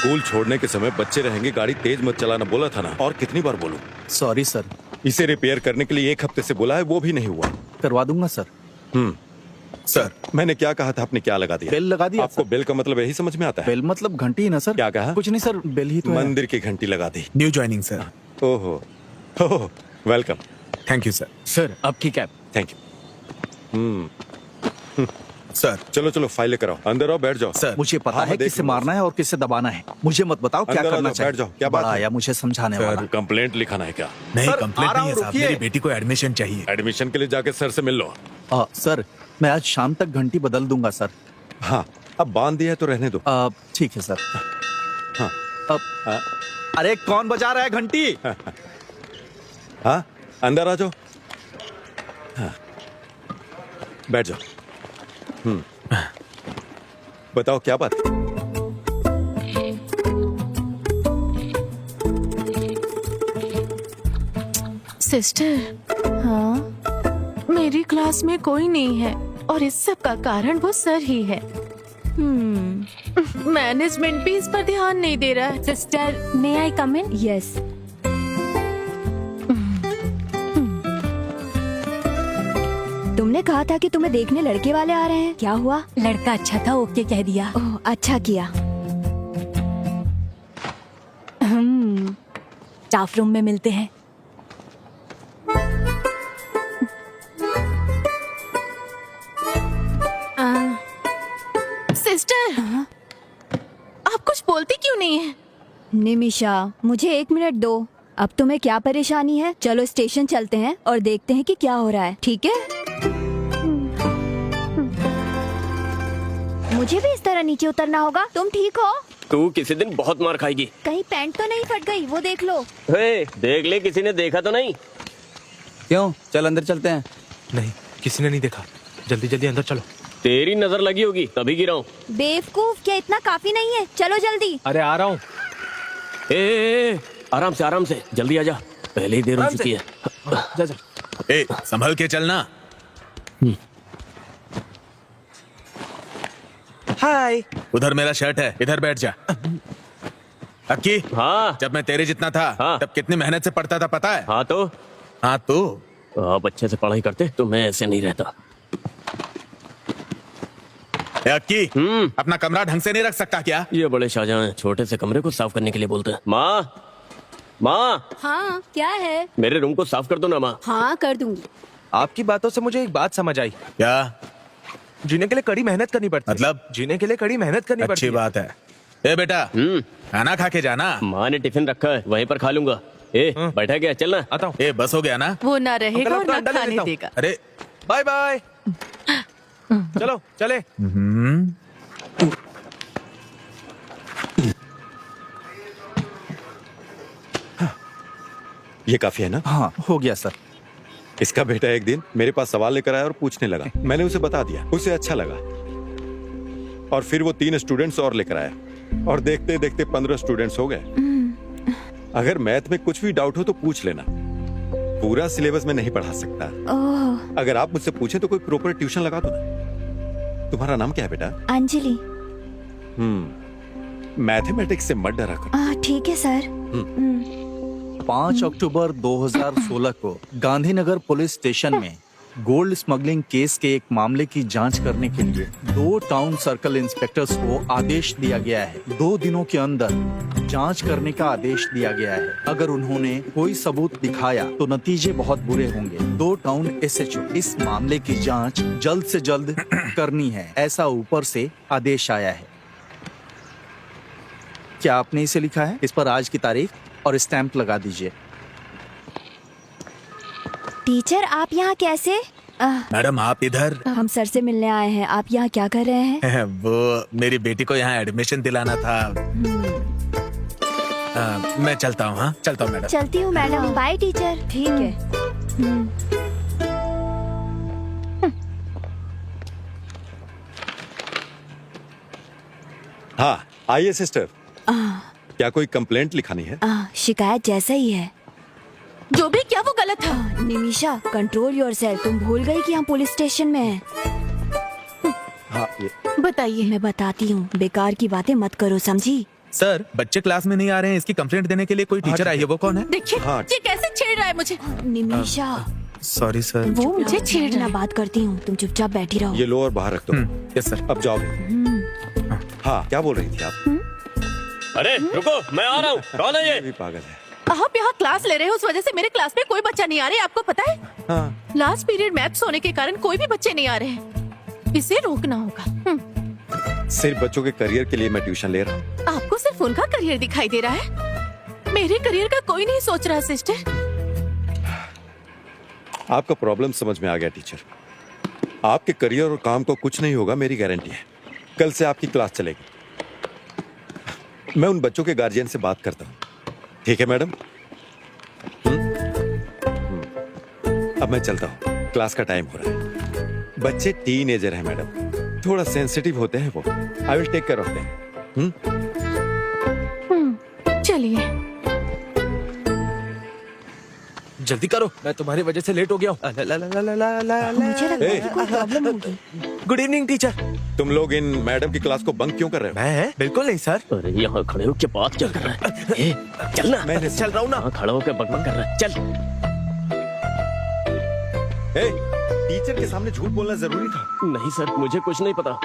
School छोड़ने के समय बच्चे रहेंगे, गाड़ी तेज मत चलाना बोला था ना, और कितनी बार बोलूं? Sorry sir. इसे रिपेयर करने के लिए 1 हफ्ते से बोला है, वो भी नहीं हुआ। करवा दूंगा सर। सर मैंने क्या कहा था, आपने क्या लगा दिया? बेल लगा दिया। आपको बेल का मतलब यही समझ में आता है? बेल मतलब घंटी ही ना सर। क्या कहा? कुछ नहीं सर, बेल ही तो है। मंदिर की घंटी लगा दी। New joining sir. ओहो, welcome. Thank you sir. Sir आपकी कैब। Thank you. सर चलो चलो फाइल लेकर आओ, अंदर आओ, बैठ जाओ। सर मुझे पता हाँ, है मैं देख किसे लूंगा। मारना है और किसे दबाना है। मुझे मत बताओ क्या अंदर आ करना जाओ, चाहिए। बैठ जाओ। क्या बात बड़ा है? आया मुझे समझाने सर, वाला। कंप्लेंट लिखाना है क्या? नहीं, सर, कंप्लेंट आ रहा नहीं है हूँ, साहब, रुकिए। मेरी बेटी को एडमिशन चाहिए। एडमिशन के लिए जाके सर से मिल लो। सर मैं आज शाम तक घंटी बदल दूंगा सर। हाँ, अब बांध दिया है तो रहने दो। ठीक है सर। हाँ। हाँ। अरे कौन बजा रहा है घंटी? हाँ, अंदर आ जाओ। हाँ, बैठ जाओ। बताओ क्या बात है? सिस्टर, हाँ, मेरी क्लास में कोई नहीं है और इस सब का कारण वो सर ही है। मैनेजमेंट भी इस पर ध्यान नहीं दे रहा है। सिस्टर, मे आई कम इन? यस। तुमने कहा था कि तुम्हें देखने लड़के वाले आ रहे हैं, क्या हुआ? लड़का अच्छा था, ओके कह दिया। ओह, अच्छा किया। स्टाफ रूम में मिलते हैं। सिस्टर, आप कुछ बोलती क्यों नहीं है? निमिषा, मुझे 1 मिनट दो। अब तुम्हें क्या परेशानी है? चलो स्टेशन चलते हैं और देखते हैं कि क्या हो रहा है, ठीक है? मुझे भी इस तरह नीचे उतरना होगा। तुम ठीक हो? तू किसी दिन बहुत मार खाएगी। कहीं पैंट तो नहीं फट गई? वो देख लो। हे, देख ले, किसी ने देखा तो नहीं? क्यों? चल अंदर चलते हैं। नहीं, किसी ने नहीं देखा। जल्दी जल्दी अंदर चलो। तेरी नजर लगी होगी तभी गिरा हूँ। बेवकूफ, क्या इतना काफी नहीं है? चलो जल्दी। अरे आ रहा हूँ। ए, आराम से जल्दी आजा, पहले ही देर हो चुकी है। जा जा। ए, संभल के चलना। हाय। उधर मेरा शर्ट है, इधर बैठ जा। अक्की, हाँ जब मैं तेरे जितना था हाँ। तब कितनी मेहनत से पढ़ता था पता है? हाँ तो हाँ तो आप अच्छे से पढ़ाई करते तो मैं ऐसे नहीं रहता। ए अक्की, अपना कमरा ढंग से नहीं रख सकता क्या? ये बड़े शाहजहां हैं, छोटे से कमरे को साफ करने के लिए बोलते हैं। माँ, हाँ, क्या है? मेरे रूम को साफ कर दो ना माँ। हाँ, कर दूंगी। आपकी बातों से मुझे एक बात समझ आई। क्या? जीने के लिए कड़ी मेहनत करनी पड़ती है। मतलब? जीने के लिए कड़ी मेहनत करनी पड़ती अच्छी है। बात है। ए बेटा, खाना खा के जाना। माँ ने टिफिन रखा है, वहीं पर खा लूंगा। ए, बैठा गया, चलना। आता हूँ। ए बस हो गया ना? वो ना रहेगा और अंकल, ना अंडा ले खाने लेता हूँ। देगा। अरे बाय बाय। चलो चले। ये काफी है ना? हाँ, हो गया सर। इसका बेटा एक दिन मेरे पास सवाल लेकर आया और पूछने लगा। मैंने उसे बता दिया, उसे अच्छा लगा। और फिर वो 3 स्टूडेंट्स और लेकर आया और देखते देखते 15 स्टूडेंट्स हो गए। अगर मैथ में कुछ भी डाउट हो तो पूछ लेना, पूरा सिलेबस में नहीं पढ़ा सकता। ओह, अगर आप मुझसे पूछें तो कोई प्रॉपर ट्यूशन लगा दो ना। तुम्हारा नाम क्या है बेटा? अंजलि। मैथमेटिक्स से मत डरा करो। ठीक है सर। 5 अक्टूबर 2016 को गांधीनगर पुलिस स्टेशन में गोल्ड स्मगलिंग केस के एक मामले की जांच करने के लिए 2 टाउन सर्कल इंस्पेक्टर्स को आदेश दिया गया है। 2 दिनों के अंदर जांच करने का आदेश दिया गया है। अगर उन्होंने कोई सबूत दिखाया तो नतीजे बहुत बुरे होंगे। 2 टाउन एसएचओ, इस मामले की जांच जल्द से जल्द करनी है, ऐसा ऊपर से आदेश आया है। क्या आपने इसे लिखा है? इस पर आज की तारीख और स्टैंप लगा दीजिए। टीचर, आप यहाँ कैसे? मैडम आप इधर? हम सर से मिलने आए हैं। आप यहाँ क्या कर रहे हैं? वो मेरी बेटी को यहाँ एडमिशन दिलाना था। मैं चलता हूँ। हाँ चलता हूँ मैडम। चलती हूँ मैडम। Bye teacher. ठीक है। हाँ आइए सिस्टर, क्या कोई कंप्लेंट लिखानी है? शिकायत जैसा ही है। जो भी क्या वो गलत था। Nimisha, control yourself. तुम भूल गई कि हम पुलिस स्टेशन में हैं। हाँ ये बताइए। मैं बताती हूँ, बेकार की बातें मत करो, समझी? सर बच्चे क्लास में नहीं आ रहे हैं, इसकी कंप्लेंट देने के लिए कोई टीचर आई है, वो कौन है? देखिए हाँ। ये कैसे छेड़ रहा है मुझे। Nimisha, sorry sir. वो मुझे छेड़ रहा मैं है। बात करती हूँ, तुम चुपचाप बैठी रहो। ये लो और बाहर रख दो। Yes sir. अब जाओ। हाँ, क्या बोल रही थी आप? अरे रुको, मैं आ रहा हूँ। कौन है ये ये? भी पागल है। आप यहाँ क्लास ले रहे हो, उस वजह से मेरे क्लास में कोई बच्चा नहीं आ रहा है, आपको पता है? हाँ, लास्ट पीरियड मैथ्स होने के कारण कोई भी बच्चे नहीं आ रहे हैं। इसे रोकना होगा। सिर्फ बच्चों के करियर के लिए मैं ट्यूशन ले रहा हूँ। आपको सिर्फ उनका करियर दिखाई दे रहा है, मेरे करियर का कोई नहीं सोच रहा सिस्टर। आपका प्रॉब्लम समझ में आ गया टीचर। आपके करियर और काम को कुछ नहीं होगा, मेरी गारंटी है। कल से आपकी क्लास चलेगी। मैं उन बच्चों के गार्जियन से बात करता हूँ, ठीक है मैडम? अब मैं चलता हूँ, क्लास का टाइम हो रहा है। बच्चे टीनेजर हैं मैडम, थोड़ा सेंसिटिव होते हैं वो। I will take care of them. चलिए। जल्दी करो, मैं तुम्हारी वजह से लेट हो गया हूँ। मुझे लगता है कि कोई प्रॉब्लम होगी। Good evening teacher. तुम लोग इन मैडम की क्लास को बंक क्यों कर रहे हो? मैं बिल्कुल नहीं सर। अरे यहाँ खड़े होकर बात क्या कर रहा है? ए, चल ना। मैंने चल रहा हूँ ना। यहाँ खड़ा होकर बकबक कर रहा है। चल। ए, टीचर के सामने झूठ बोलना जरूरी था। नहीं सर, मुझे कुछ नहीं पता।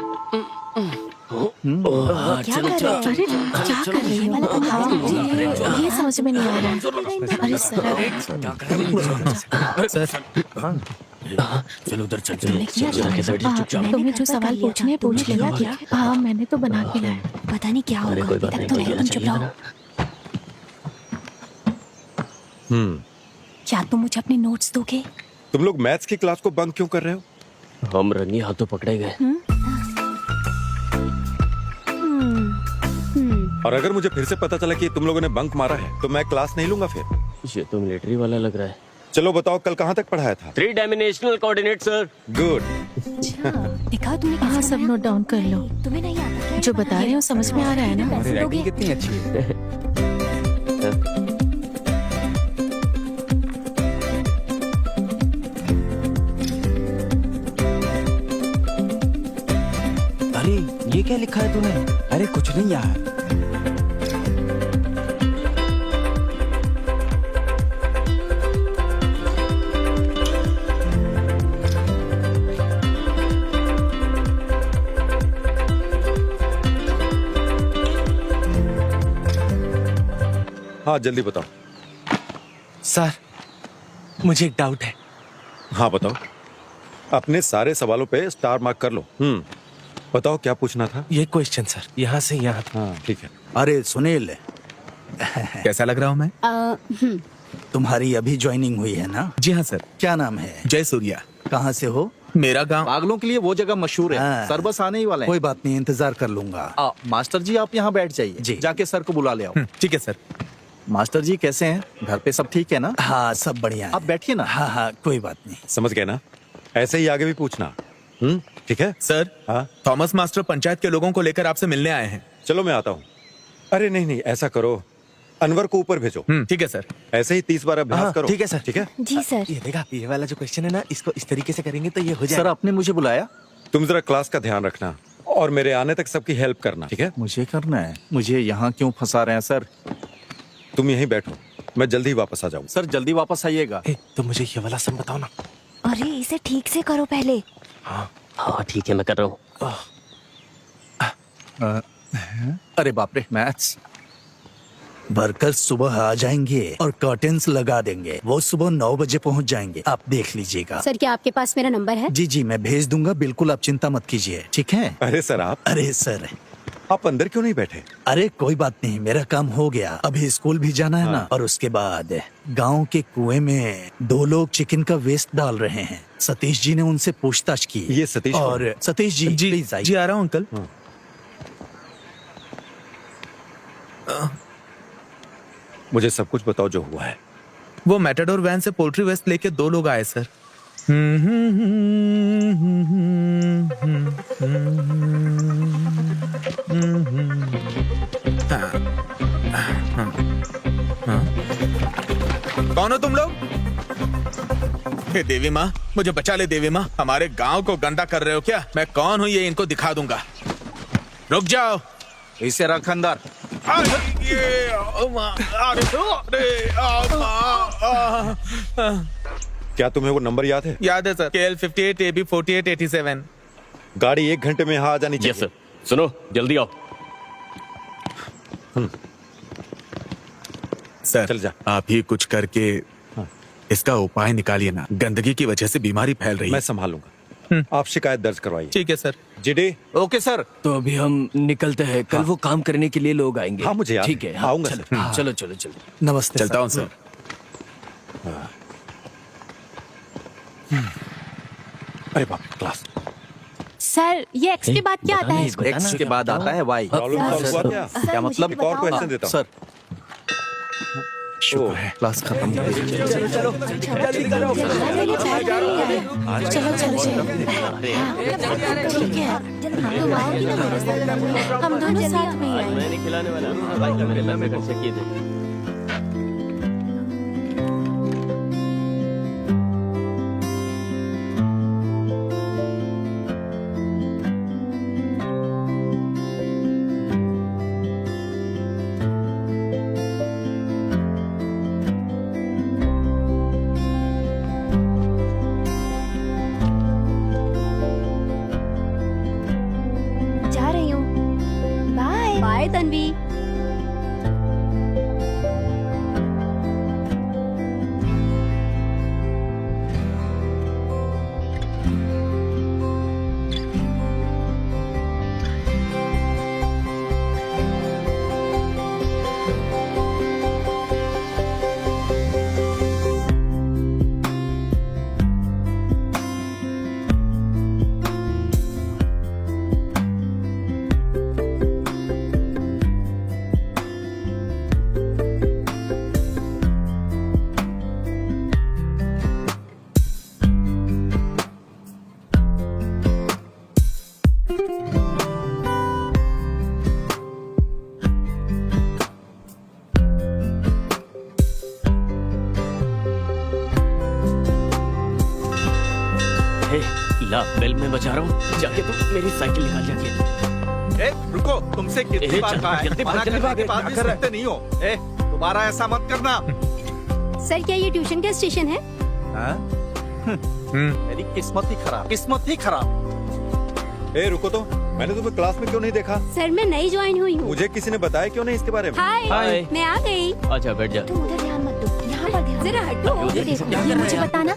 क्या कर रहे हो? अरे क्या कर रही हो? हाँ, ये समझ में नहीं आ रहा है। अरे सर, चल उधर चल चल जाके बैठ जा, चुपचाप। तुम्हें जो सवाल पूछने हैं पूछ लेना, ठीक है? हाँ, मैंने तो बना के लाया। पता नहीं क्या अरे होगा। कोई बात तब नहीं, तो कोई नहीं, लेना तुम चुप चाहिए रहो। ना। क्या तुम मुझे अपने नोट्स दोगे? तुम लोग मैथ्स की क्लास को बंक क्यों कर रहे हो? हम रंगी हाथों पकड़े गए। और अगर मुझे फिर से पता चला कि तुम लोगों ने बंक मारा है तो मैं क्लास नहीं लूंगा फिर। ये तो मिलिट्री वाला लग रहा है। चलो बताओ, कल कहाँ तक पढ़ाया था? 3 डायमेंशनल कोऑर्डिनेट सर। गुड। दिखाओ तुमने हाँ, कैसे सब बनाया? नोट डाउन कर लो। तुम्हें नहीं आता क्या? जो बता रहे हो समझ में आ रहा है ना? पैसे दोगे? कितनी अच्छी है। अरे ये क्या लिखा है तूने? अरे कुछ नहीं यार। हाँ, जल्दी बताओ। सर मुझे एक डाउट है। हाँ बताओ। अपने सारे सवालों पे स्टार मार्क कर लो। बताओ क्या पूछना था? ये क्वेश्चन सर, यहाँ से यहाँ। हाँ ठीक है। अरे सुनील, कैसा लग रहा हूँ मैं? तुम्हारी अभी ज्वाइनिंग हुई है ना? जी हाँ सर। क्या नाम है? जय सूर्या। कहाँ से हो? मेरा गांव। पागलों के लिए वो जगह मशहूर है। हाँ। सर बस आने ही वाले हैं। कोई बात नहीं, इंतजार कर लूंगा। मास्टर जी आप यहाँ बैठ जाइए। जी। जाके सर को बुला ले आओ। ठीक है सर। मास्टर जी कैसे हैं? घर पे सब ठीक है ना? हाँ सब बढ़िया है। आप बैठिए ना। हाँ हाँ कोई बात नहीं। समझ गए ना? ऐसे ही आगे भी पूछना। ठीक है। सर हाँ थॉमस मास्टर पंचायत के लोगों को लेकर आपसे मिलने आए हैं। चलो मैं आता हूँ। अरे नहीं नहीं, ऐसा करो, अनवर को ऊपर भेजो। ठीक है सर। ऐसे ही 30 बार अभ्यास हाँ, करो। ठीक है सर। ठीक है। जी सर। ये देखा, ये वाला जो क्वेश्चन है ना, इसको इस तरीके से करेंगे तो ये हो सर जाएगा। आपने मुझे बुलाया? तुम जरा क्लास का ध्यान रखना और मेरे आने तक सबकी हेल्प करना, ठीक है? मुझे करना है? मुझे यहाँ क्यों फंसा रहे हैं सर? तुम यहीं बैठो, मैं जल्दी वापस आ जाऊँ। सर जल्दी वापस आइएगा। तो मुझे ये वाला सब बताओ ना। अरे इसे ठीक से करो पहले। हाँ ठीक है, मैं कर रहा हूँ। अरे बाप रे, मैथ्स। वर्कर्स सुबह आ जाएंगे और कर्टेन्स लगा देंगे। वो सुबह 9 बजे पहुंच जाएंगे, आप देख लीजिएगा। सर क्या आपके पास मेरा नंबर है? जी जी मैं भेज दूंगा, बिल्कुल आप चिंता मत कीजिए, ठीक है? अरे सर आप सर आप अंदर क्यों नहीं बैठे? अरे कोई बात नहीं, मेरा काम हो गया। अभी स्कूल भी जाना है ना, और उसके बाद गांव के कुएं में 2 लोग चिकन का वेस्ट डाल रहे हैं। सतीश जी ने उनसे पूछताछ की। ये सतीश कौन? और सतीश जी जी प्लीज आइए। जी आ रहा हूँ अंकल। मुझे सब कुछ बताओ जो हुआ है। वो मैटाडोर वैन से पोल्ट्री वेस्ट लेके 2 लोग आए सर। कौन हो तुम लोग? हे देवी माँ, मुझे बचा ले देवी माँ। हमारे गांव को गंदा कर रहे हो क्या? मैं कौन हूँ ये इनको दिखा दूंगा। रुक जाओ। इसे रख अंदर। क्या तुम्हें वो नंबर याद है? याद है सर, KL58 AB 4887। गाड़ी 1 घंटे में यहाँ आ जानी चाहिए। Yes sir. सुनो, जल्दी आओ। सर चल जा। आप ही कुछ करके इसका उपाय निकालिए ना, गंदगी की वजह से बीमारी फैल रही मैं है। संभालूंगा। आप शिकायत दर्ज करवाइए। ठीक है सर। जीडी। Okay sir. तो अभी हम निकलते हैं, कल वो काम करने के लिए लोग आएंगे। हाँ, मुझे याद ठीक है। है, हाँ, आऊंगा चलो, सर। हाँ, चलो चलो चलो। नमस्ते चलता हूँ सर। अरे बाप रे, क्लास। सर ये एक्स के बाद क्या आता है? एक्स के बाद आता है वाई। प्रॉब्लम सॉल्व हुआ क्या? क्या मतलब? एक और क्वेश्चन देता हूँ। सर शुक्र है क्लास खत्म हो गई। चलो चलो चलो। ठीक है, तुम आओगी ना मेरे साथ? हम दोनों साथ में ही आएंगे। मैं नहीं खिलाने वाला, मेरे लंबे खर्चे किए थे। जा रही हूँ। Bye bye Tanvi. हे, ला बेल में बचा रहा हूँ, जाके तुम मेरी साइकिल निकाल जाके। ए, रुको, तुमसे कितनी बार कहा है? जल्दी मना जल्दी करने के बाद भी सुनते नहीं हो। ए, दोबारा ऐसा मत करना। सर क्या ये ट्यूशन का स्टेशन है? हाँ? मेरी किस्मत ही खराब, किस्मत ही खराब। ए रुको तो, मैंने तुम्हें क्लास में क्यों नहीं देखा? सर मैं नई ज्वाइन हुई हूँ। मुझे किसी ने बताया क्यों नहीं इसके बारे में? हाय हाय। मैं आ गई। अच्छा बैठ जा। तुम उधर ध्यान मत दो, यहाँ पर ध्यान। जरा हटो। ये देखो, क्या ये मुझे बताना।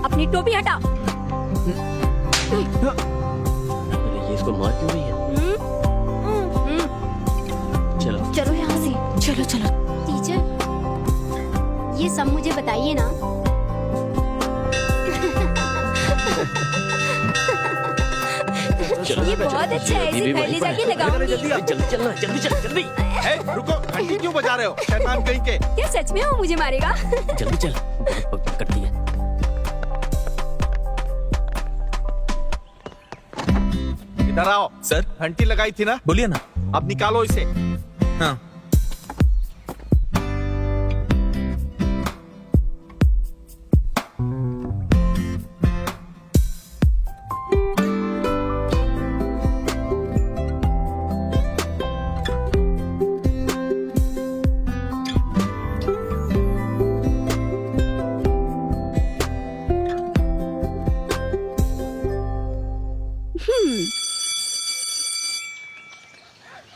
अपनी टोपी हटा। अरे ये इसको मार क्यों रही है? चलो चलो यहाँ से। चलो चलो। टीचर ये सब मुझे बताइए ना। ये बहुत अच्छा है, इसे घर ले जाके लगाऊंगी। जल्दी चलना, जल्दी चल, जल्दी रुको, घंटी क्यों बजा रहे हो शैतान कहीं के? क्या सच में वो मुझे मारेगा? जल्दी चल, बहुत कटती है। इधर आओ सर घंटी लगाई थी ना, बोलिए ना। अब निकालो इसे। हाँ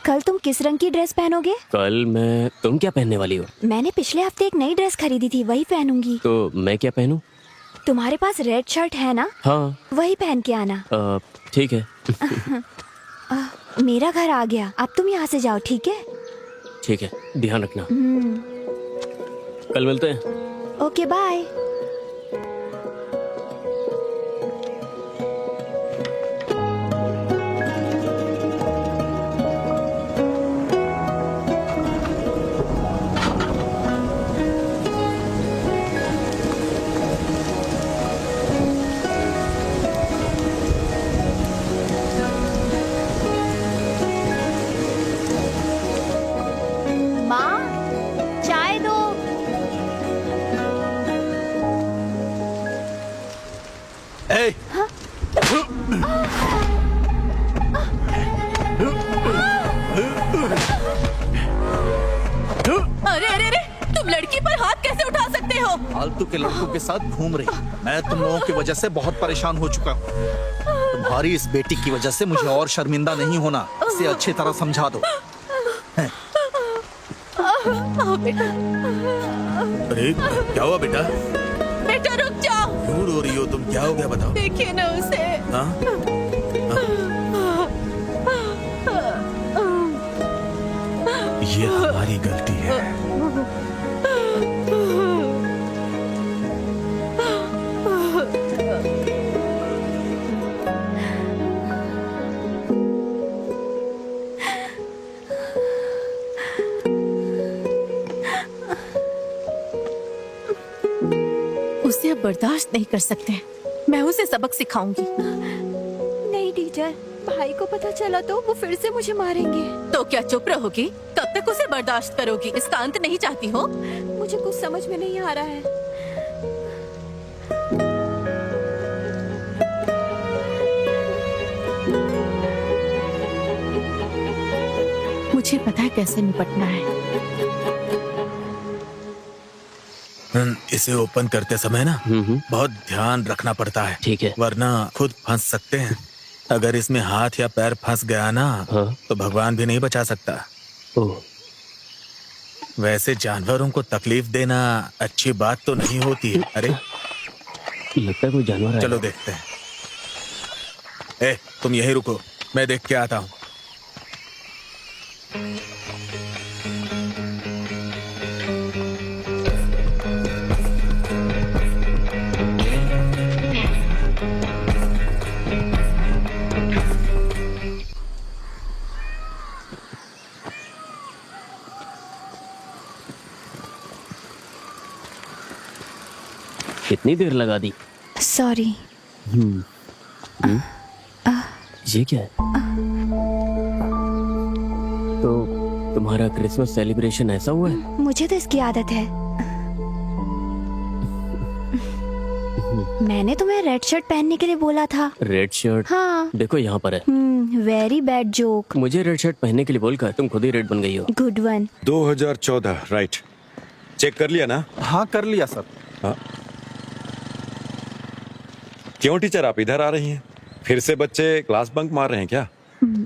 कल तुम किस रंग की ड्रेस पहनोगे? कल तुम क्या पहनने वाली हो? मैंने पिछले हफ्ते एक नई ड्रेस खरीदी थी, वही पहनूंगी। तो मैं क्या पहनूं? तुम्हारे पास रेड शर्ट है ना? हाँ वही पहन के आना। ठीक है। मेरा घर आ गया, अब तुम यहाँ से जाओ, ठीक है? ठीक है, ध्यान रखना। कल मिलते हैं। Okay bye. माँ, चाय दो। ए, अरे अरे अरे, तुम लड़की पर हाथ कैसे उठा सकते हो? फालतू के लड़कों के साथ घूम रही। मैं तुम लोगों की वजह से बहुत परेशान हो चुका हूँ। तुम्हारी इस बेटी की वजह से मुझे और शर्मिंदा नहीं होना, इसे अच्छी तरह समझा दो। आओ बेटा, अरे क्या हुआ बेटा? बेटा रुक जाओ। क्यों रो रही हो तुम? क्या हो गया बताओ। देखिए ना उसे। हाँ ये हमारी गलती है। उसे अब बर्दाश्त नहीं कर सकते। मैं उसे सबक सिखाऊंगी। नहीं टीचर, भाई को पता चला तो वो फिर से मुझे मारेंगे। तो क्या चुप रहोगी? कब तक उसे बर्दाश्त करोगी? इसका अंत नहीं चाहती हो? मुझे कुछ समझ में नहीं आ रहा है। मुझे पता है कैसे निपटना है। इसे ओपन करते समय ना बहुत ध्यान रखना पड़ता है। ठीक है। वरना खुद फंस सकते हैं। अगर इसमें हाथ या पैर फंस गया ना तो भगवान भी नहीं बचा सकता। ओह, वैसे जानवरों को तकलीफ देना अच्छी बात तो नहीं होती है। अरे लगता है कोई जानवर है। चलो देखते हैं। ए, तुम यहीं रुको, मैं देख के आता हूँ। कितनी देर लगा दी? सॉरी। ये क्या है? तो तुम्हारा क्रिसमस सेलिब्रेशन ऐसा हुआ है? मुझे तो इसकी आदत है। मैंने तुम्हें रेड शर्ट पहनने के लिए बोला था। Red shirt? हाँ। देखो यहाँ पर है। Very bad joke. मुझे रेड शर्ट पहनने के लिए बोलकर तुम खुद ही रेड बन गई हो। Good one. 2014 राइट। चेक कर लिया ना? हाँ कर लिया सर। हाँ। क्यों टीचर आप इधर आ रही हैं? फिर से बच्चे क्लास बंक मार रहे हैं क्या?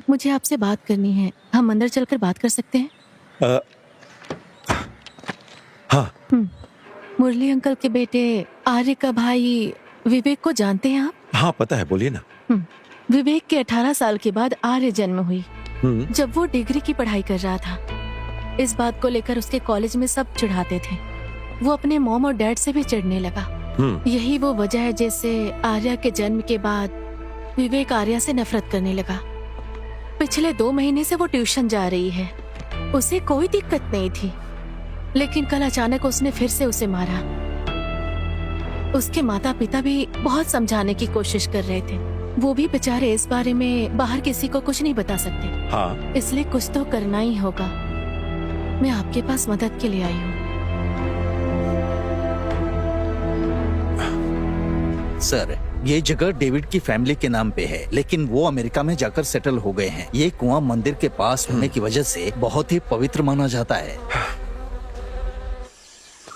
मुझे आपसे बात करनी है। हम अंदर चलकर बात कर सकते हैं? हाँ। मुरली अंकल के बेटे आर्य का भाई विवेक को जानते हैं आप? हाँ पता है, बोलिए ना। विवेक के 18 साल के बाद आर्य जन्म हुई, जब वो डिग्री की पढ़ाई कर रहा था। इस बात को लेकर उसके कॉलेज में सब चिढ़ाते थे। वो अपने मॉम और डैड से भी चिढ़ने लगा। यही वो वजह है जिससे आर्या के जन्म के बाद विवेक आर्या से नफरत करने लगा। पिछले 2 महीने से वो ट्यूशन जा रही है, उसे कोई दिक्कत नहीं थी, लेकिन कल अचानक उसने फिर से उसे मारा। उसके माता पिता भी बहुत समझाने की कोशिश कर रहे थे, वो भी बेचारे इस बारे में बाहर किसी को कुछ नहीं बता सकते। हाँ, इसलिए कुछ तो करना ही होगा। मैं आपके पास मदद के लिए आई हूँ। सर, ये जगह डेविड की फैमिली के नाम पे है, लेकिन वो अमेरिका में जाकर सेटल हो गए हैं। ये कुआं मंदिर के पास होने की वजह से बहुत ही पवित्र माना जाता है।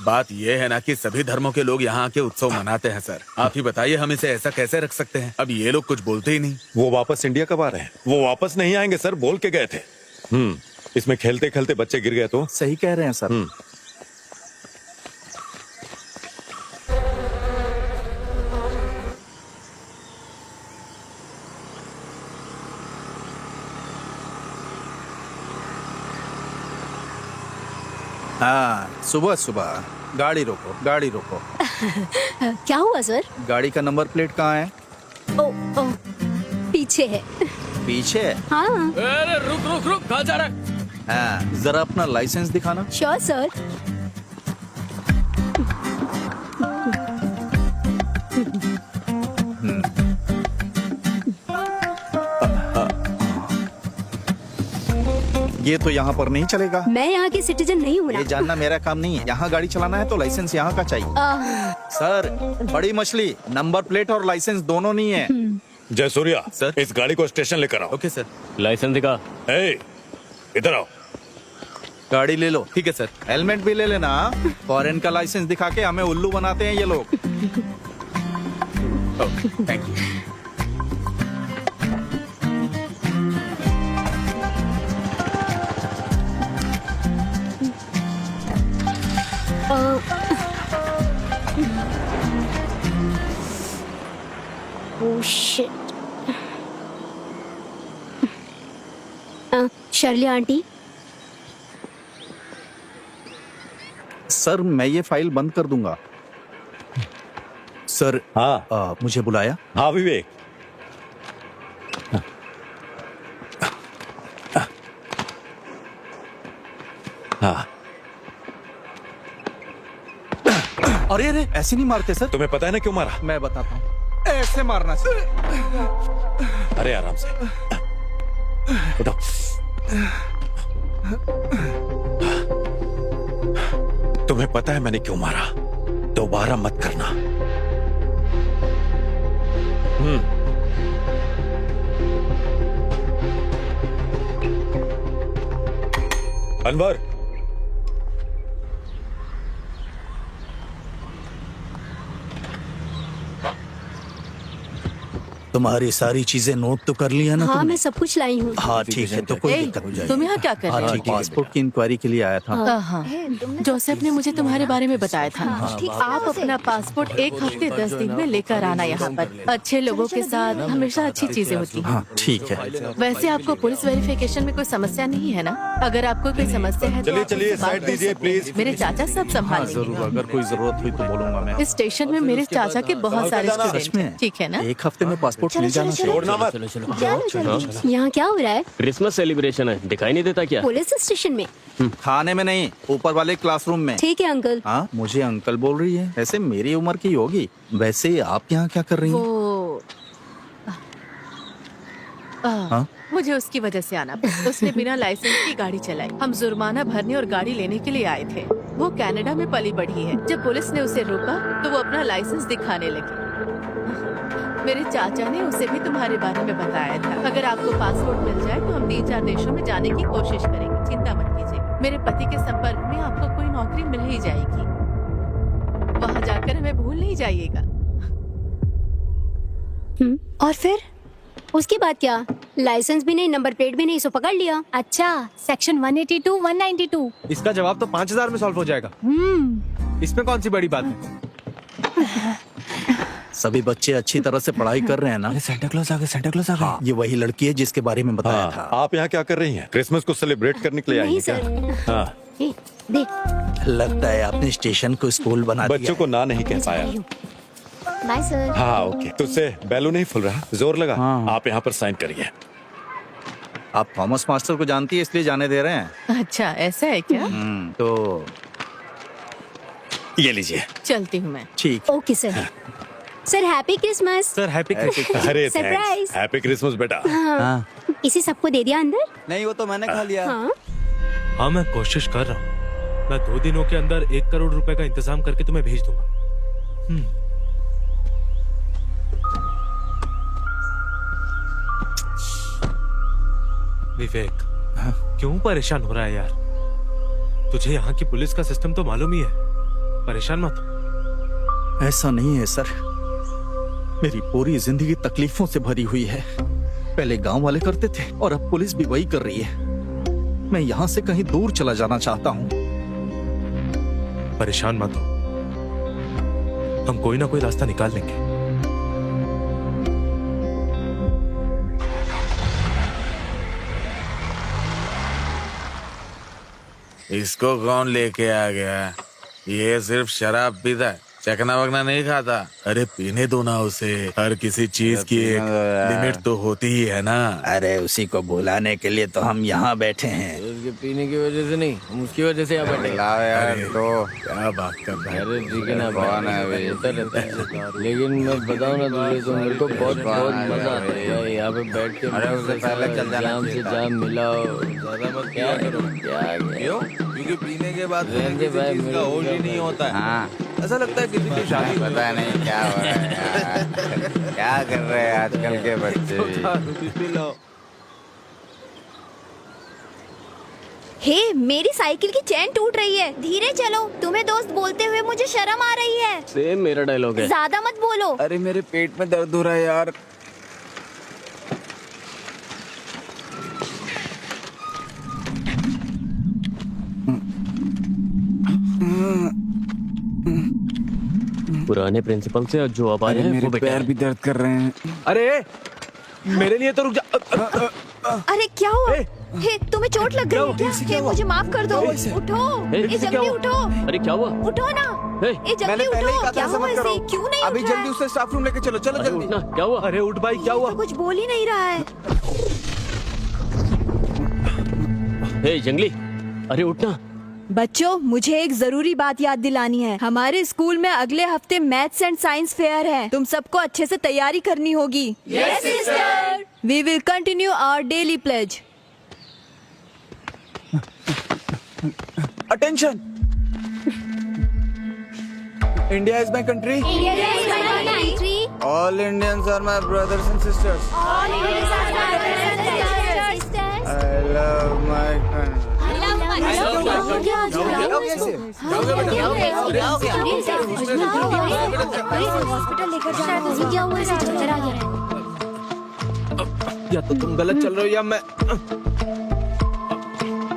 बात यह है ना कि सभी धर्मों के लोग यहाँ आके उत्सव मनाते हैं सर। आप ही बताइए हम इसे ऐसा कैसे रख सकते हैं? अब ये लोग कुछ बोलते ही नहीं। वो वापस इंडिया कब आ रहे हैं? वो वापस नहीं आएंगे सर, बोल के गए थे। इसमें खेलते खेलते बच्चे गिर गए तो? सही कह रहे हैं सर। हाँ, सुबह सुबह गाड़ी रोको, गाड़ी रोको। क्या हुआ सर? गाड़ी का नंबर प्लेट कहाँ है? ओ, ओ, पीछे है। पीछे है? हाँ। अरे रुक रुक रुक, कहाँ जा रहा है? हाँ, जरा अपना लाइसेंस दिखाना। Sure sir. ये तो यहाँ पर नहीं चलेगा। मैं यहाँ की सिटीजन नहीं हूँ ना। ये जानना मेरा काम नहीं है। यहाँ गाड़ी चलाना है तो लाइसेंस यहाँ का चाहिए। सर, बड़ी मछली, नंबर प्लेट और लाइसेंस दोनों नहीं है। जय सूर्या सर। इस गाड़ी को स्टेशन लेकर आओ। Okay sir. लाइसेंस दिखा। ए, इधर आओ। गाड़ी ले लो। ठीक है सर। हेलमेट भी ले लेना। फॉरेन का लाइसेंस दिखा के हमें उल्लू बनाते हैं ये लोग। Thank you. Oh shit. Shirley aunty, sir मैं ये फाइल बंद कर दूंगा। सर, हाँ मुझे बुलाया? हाँ विवेक, हाँ। अरे अरे, ऐसे नहीं मारते सर। तुम्हें पता है ना क्यों मारा? मैं बताता हूँ। ऐसे मारना सर। अरे आराम से उठो। तुम्हें पता है मैंने क्यों मारा? दोबारा मत करना। अनवर, तुम्हारी सारी चीजें नोट तो कर लिया ना हाँ तुमने? मैं सब कुछ लाई हूँ। हाँ ठीक है, तो कोई दिक्कत नहीं। तुम यहाँ क्या कर रहे हो? पासपोर्ट की इंक्वायरी के लिए आया था। हाँ, जोसेफ ने मुझे तुम्हारे बारे में बताया था। ठीक आप अपना पासपोर्ट 1 हफ्ते 10 दिन में लेकर आना यहाँ पर। अच्छे लोगों के साथ हमेशा अच्छी चीजें होती हैं। हाँ ठीक है। वैसे आपको पुलिस वेरिफिकेशन में कोई समस्या नहीं है ना? अगर आपको कोई समस्या है तो चलिए आप चलिए मुझसे बात साइड कर दीजिए सकते हैं। प्लीज। मेरे चाचा सब संभाल लेंगे। जरूर, अगर कोई जरूरत हुई तो बोलूंगा मैं। इस स्टेशन में मेरे चाचा के बहुत सारे सच स्टूडेंट में? हैं, ठीक है ना? 1 हफ्ते में पासपोर्ट मिल जाना चाहिए। छोड़ना मत। चलो चलो। यहाँ क्या हो रहा है? क्रिसमस सेलिब्रेशन है, दिखाई नहीं देता क्या? पुलिस स्टेशन में? खाने में नहीं, ऊपर वाले क्लासरूम में। ठीक है अंकल। हाँ, मुझे अंकल बोल रही है। ऐसे मेरी उम्र की होगी। वैसे आप यहाँ क्या कर रही हैं? वो हाँ? मुझे उसकी वजह से आना पड़ा। उसने बिना लाइसेंस की गाड़ी चलाई। हम जुर्माना भरने और गाड़ी लेने के लिए आए थे। वो कनाडा में पली बढ़ी है। जब पुलिस ने उसे रोका तो वो अपना लाइसेंस दिखाने लगी। मेरे चाचा ने उसे भी तुम्हारे बारे में बताया था। अगर आपको पासपोर्ट मिल जाए तो हम 3-4 देशों में जाने की कोशिश करेंगे, चिंता मत कीजिए। मेरे पति के संपर्क में आपको कोई नौकरी मिल ही जाएगी। वहाँ जाकर हमें भूल नहीं जाइएगा। और फिर उसके बाद क्या? लाइसेंस भी नहीं, नंबर प्लेट भी नहीं, सो पकड़ लिया। अच्छा, सेक्शन 182, 192। इसका जवाब तो 5000 में सॉल्व हो जाएगा। इसमें कौन सी बड़ी बात है? सभी बच्चे अच्छी तरह से पढ़ाई कर रहे हैं ना? सेंटा क्लॉज आ गया, सेंटा क्लॉज आ गया। हाँ, ये वही लड़की है जिसके बारे में बताया हाँ, था। आप यहाँ क्या कर रही हैं? क्रिसमस को सेलिब्रेट करने के लिए आई नहीं हैं क्या? सर। हाँ, ए, देख। लगता है आपने स्टेशन को स्कूल बना दिया बच्चों को ना नहीं कह पाया। Bye sir. हाँ ओके। तुझसे बैलू नहीं फूल रहा, जोर लगा। आप यहाँ पर साइन करिए। आप थॉमस मास्टर को जानती है इसलिए जाने दे रहे हैं। अच्छा ऐसा है क्या? तो ये लीजिए। चलती हूँ मैं। ठीक। Okay sir. Sir happy Christmas. Sir happy Christmas. अरे Surprise. हैप्पी क्रिसमस बेटा। हाँ इसे सबको दे दिया अंदर? नहीं वो तो मैंने खा लिया। हाँ। हाँ मैं कोशिश कर रहा हूँ। मैं 2 दिनों के अंदर 1 करोड़ रुपए का इंतजाम करके तुम्हें भेज दूंगा। विवेक, क्यों परेशान हो रहा है यार? तुझे यहाँ की पुलिस का सिस्टम तो मालूम ही है। परेशान मत हो। ऐसा नहीं है सर, मेरी पूरी जिंदगी तकलीफों से भरी हुई है। पहले गांव वाले करते थे और अब पुलिस भी वही कर रही है। मैं यहाँ से कहीं दूर चला जाना चाहता हूँ। परेशान मत हो, हम कोई ना कोई रास्ता निकाल लेंगे। इसको कौन लेके आ गया? ये सिर्फ शराब पीता है, चकना वकना नहीं खाता। अरे पीने दो ना उसे। हर किसी चीज की एक लिमिट तो होती ही है ना। अरे उसी को बुलाने के लिए तो हम यहाँ बैठे हैं। उसके पीने की वजह से नहीं, हम उसकी वजह से यहाँ बैठे। लाओ यार तो क्या बात कर रहा है? अरे ठीक है ना, कौन है भाई? होता रहता है। लेकिन मैं बताऊँ ना तुझे, तो मेरे को बहुत बहुत मजा आता है यार यहाँ पे बैठ के। अरे उससे पहले चल जाना जाम से जाम मिलाओ। ज्यादा मत क्या करो, क्या क्यों? क्योंकि पीने के बाद रहने भाई, मेरे को होश ही नहीं होता है। हाँ ऐसा लगता है किसी की शादी पता नहीं क्या हो रहा है यार। क्या कर रहे हैं आजकल के बच्चे भी। हे, मेरी साइकिल की चेन टूट रही है, धीरे चलो। तुम्हें दोस्त बोलते हुए मुझे शर्म आ रही है। सेम मेरा डायलॉग है। ज्यादा मत बोलो। अरे मेरे पेट में दर्द हो रहा है यार। पुराने प्रिंसिपल से जो अब आए हैं मेरे वो बेटा पैर है। भी दर्द कर रहे हैं। अरे मेरे लिए तो रुक जा। अरे क्या हुआ? हे, तुम्हें चोट लग गई है क्या? हे, मुझे माफ कर दो। उठो, हे, ये इसे क्या जल्दी हुआ? उठो। अरे क्या हुआ? उठो ना, हे, ये जल्दी उठो। क्या हुआ इसे? क्यों नहीं अभी उठ रहा जल्दी है? उसे स्टाफ रूम लेके चलो। चलो अरे जल्दी। उठना, क्या हुआ? अरे उठ भाई, क्या हुआ? तो कुछ बोल ही नहीं रहा है। हे जंगली, अरे उठना। बच्चों, मुझे एक जरूरी बात याद दिलानी है। हमारे स्कूल में अगले हफ्ते मैथ्स एंड साइंस फेयर है। तुम सबको अच्छे से तैयारी करनी होगी। Yes sister. We will continue our daily pledge. Attention. India is my country. All Indians are my brothers and sisters. I love my country. Hospital लेकर जा। क्या हुआ? इसे चक्कर आ गया। या तो तुम गलत चल रहे हो या मैं।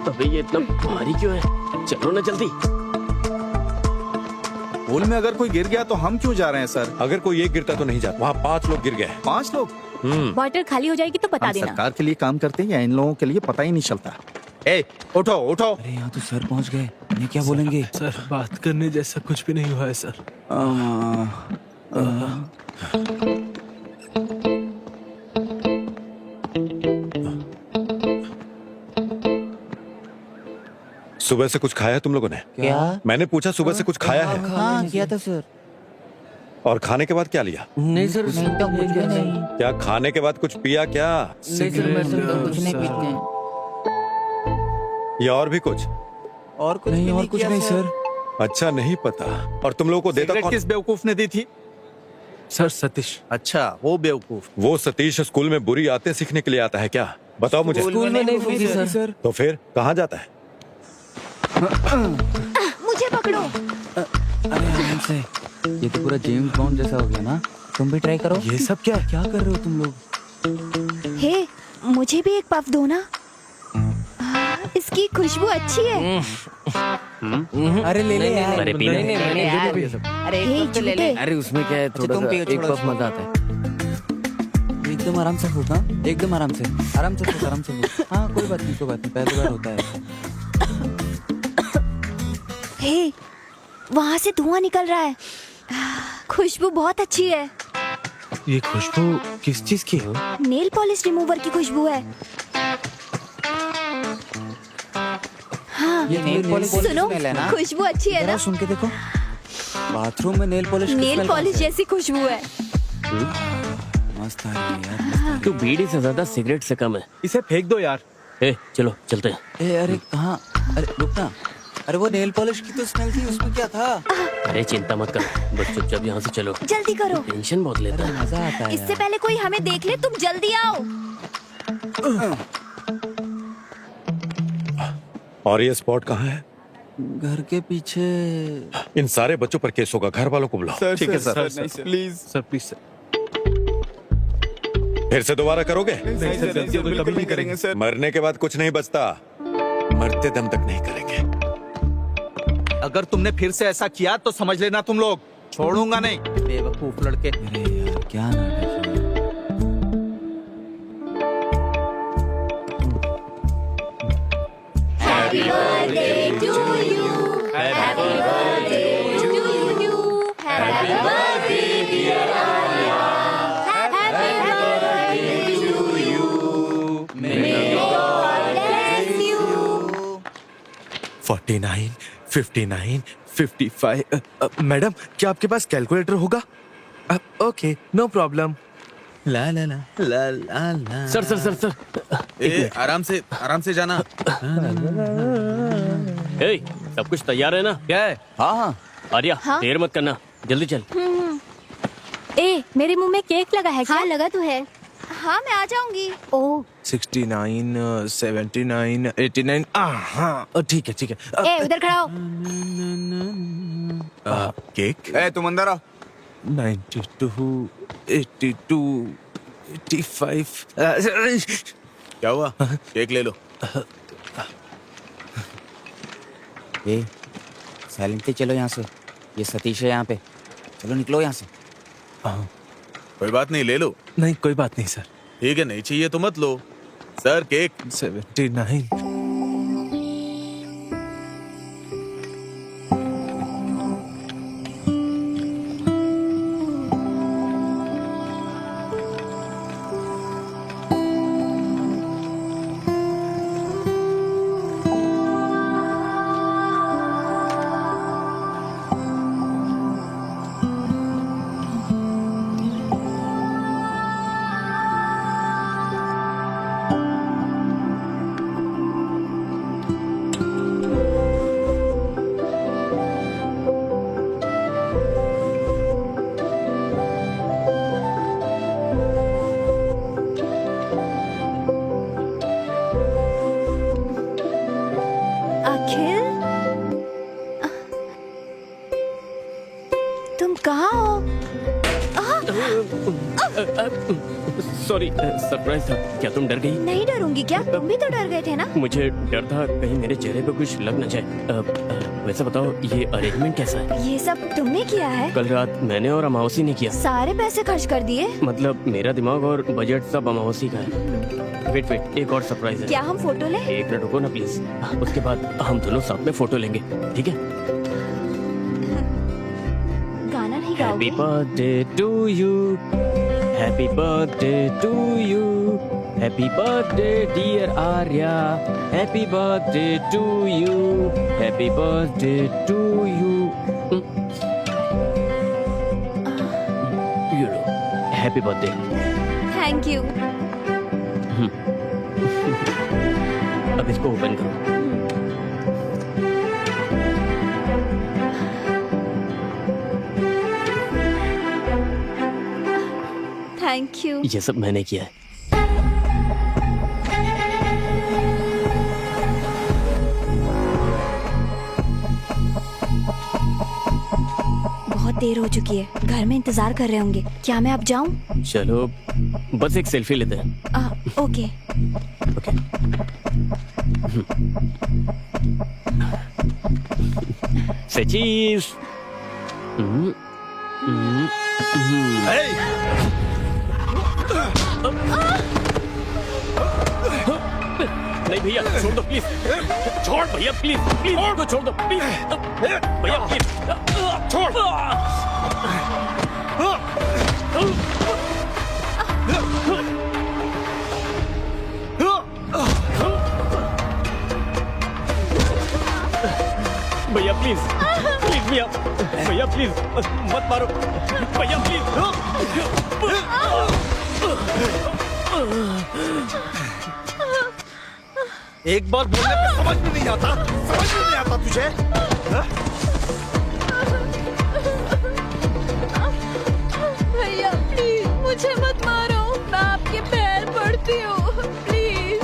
अबे ये इतना भारी क्यों है? चलो ना जल्दी। पूल में अगर कोई गिर गया तो हम क्यों जा रहे हैं सर? अगर कोई एक गिरता तो नहीं जाता। वहाँ 5 लोग गिर गए। 5 लोग? वाटर खाली हो जाएगी तो बता हम देना। सरकार के लिए काम करते हैं या इन लोगों के लिए पता ही नहीं चलता। ए, उठो उठो। अरे यहाँ तो सर पहुँच गए। ये क्या बोलेंगे? सर बात करने जैसा कुछ भी नहीं हुआ है सर। सुबह से कुछ खाया है तुम लोगों ने? क्या? मैंने पूछा सुबह से कुछ खाया है? हाँ किया था सर। और खाने के बाद क्या लिया? नहीं सर, कुछ भी नहीं। क्या खाने के बाद कुछ पिया क्या? नहीं सर, मैं सर कुछ नहीं पीते हैं। या और भी कुछ? और कुछ नहीं, और कुछ नहीं सर। अच्छा नहीं पता। और तुम लोगों को देता सिगरेट कौन? किस बेवकूफ ने दी थी? सर सतीश। अच्छा, वो बेवकूफ। वो सतीश स्कूल में बुरी आदतें सीखने के लिए आता है क्या? बताओ मुझे। स्कूल में नहीं होगी सर। तो फिर कहाँ जाता है? मुझे पकड़ो। अरे आराम से। ये तो पूरा जेम्स बॉन्ड जैसा हो गया ना। तुम भी ट्राई करो। ये सब क्या? क्या कर रहे हो तुम लोग? हे, मुझे भी एक पफ दो ना। इसकी खुशबू अच्छी है। अरे ले ले यार। अरे पीने नहीं, मैंने भी ये सब। अरे हे, एक तो ले ले। झूठे। अरे उसमें क्या है, थोड़ा तुम सा पियो, एक छोड़ो, पफ मजा आता है। एकदम आराम से फूक। हाँ एकदम आराम से। आराम से फूक, आराम से फूक। हाँ कोई बात नहीं, कोई बात नहीं। पहली बार होता है। हे, वहाँ से धुआं निकल रहा है। खुशबू बहुत अच्छी है। ये खुशबू किस चीज की है? नेल पॉलिश रिमूवर की खुशबू है। हाँ, ये नेल पॉलिश सुनो, स्मेल है ना? खुशबू अच्छी है जरा ना? सुन के देखो, बाथरूम में नेल पॉलिश की नेल स्मेल पॉलिश कैसे? जैसी खुशबू है। मस्त आ रही है यार। तू बीड़ी से ज्यादा सिगरेट से कम है। इसे फेंक दो यार। ए चलो चलते हैं। ए अरे कहाँ? अरे रुक ना। अरे वो नेल पॉलिश की तो स्मेल थी, उसमें क्या था? अरे चिंता मत कर, बस चुपचाप यहाँ से चलो। जल्दी करो, टेंशन बहुत लेता अरे है। मजा आता है इससे यार। पहले कोई हमें देख ले। तुम जल्दी आओ। और ये स्पॉट कहाँ है? घर के पीछे। इन सारे बच्चों पर केस होगा, घर वालों को बुलाओ। ठीक है sir. Please sir, please sir. फिर से दोबारा करोगे? नहीं सर, गलती हो गई, कभी नहीं करेंगे सर। मरने के बाद कुछ नहीं बचता, मरते दम तक नहीं करेंगे। अगर तुमने फिर से ऐसा किया तो समझ लेना तुम लोग छोड़ूंगा नहीं। बेवकूफ लड़के। अरे यार क्या नाटक है। Happy birthday to you. Happy birthday to you. Happy birthday dear Arya. Happy birthday to you. May God bless you. 49, 59, 55। Madam, क्या आपके पास कैलकुलेटर होगा? Okay, no problem. ला ला ला ला ला ला। सर सर सर सर, ए, आराम से जाना। ए सब कुछ तैयार है ना? क्या है? हाँ हाँ। आर्या हाँ? देर मत करना, जल्दी चल। ए, मेरे मुंह में केक लगा है क्या? हाँ, लगा तो है। हाँ, मैं आ जाऊंगी। ओह, 69, 79, 89। हाँ, ठीक है ठीक है। ए, उधर खड़ा हो। केक ए तुम अंदर आओ। 92, 82, 85। क्या हुआ? केक ले लो। ए साइलेंटली चलो यहाँ से। ये सतीश है यहाँ पे। चलो निकलो यहाँ से। कोई बात नहीं, ले लो। नहीं, कोई बात नहीं सर। ठीक है, नहीं चाहिए तो मत लो। Sir cake. 79। अखिल, तुम कहाँ हो? सॉरी, सरप्राइज था। क्या तुम डर गई? नहीं डरूंगी क्या? तुम भी तो डर गए थे ना? मुझे डर था कहीं मेरे चेहरे पे कुछ लग न जाए। वैसे बताओ, ये अरेंजमेंट कैसा है? ये सब तुमने किया है? कल रात मैंने और अमावसी ने किया। सारे पैसे खर्च कर दिए? मतलब मेरा दिमाग और बजट सब अमावसी का है। वेट वेट, एक और सरप्राइज है। क्या हम फोटो लें? एक मिनट रुको ना प्लीज, उसके बाद हम दोनों साथ में फोटो लेंगे, ठीक है? गाना नहीं हैप्पी गाओगे? Birthday to you, happy birthday to you, happy birthday dear Arya, happy birthday to you, happy birthday to you. You know, happy birthday. Thank you. अब इसको ओपन करो। Thank you. ये सब मैंने किया है। बहुत देर हो चुकी है, घर में इंतजार कर रहे होंगे। क्या मैं अब जाऊं? चलो बस एक सेल्फी लेते हैं। ओके। ओके। Say cheese. नहीं भैया, छोड़ दो प्लीज। छोड़ भैया प्लीज, प्लीज को छोड़ दो प्लीज। भैया प्लीज छोड़। भैया प्लीज प्लीज भैया भैया प्लीज मत मारो भैया प्लीज। एक बार बोलने पे समझ में नहीं आता, समझ में नहीं आता तुझे? हाँ? भैया प्लीज मुझे मत मारो, मैं आपके पैर पड़ती हूँ प्लीज।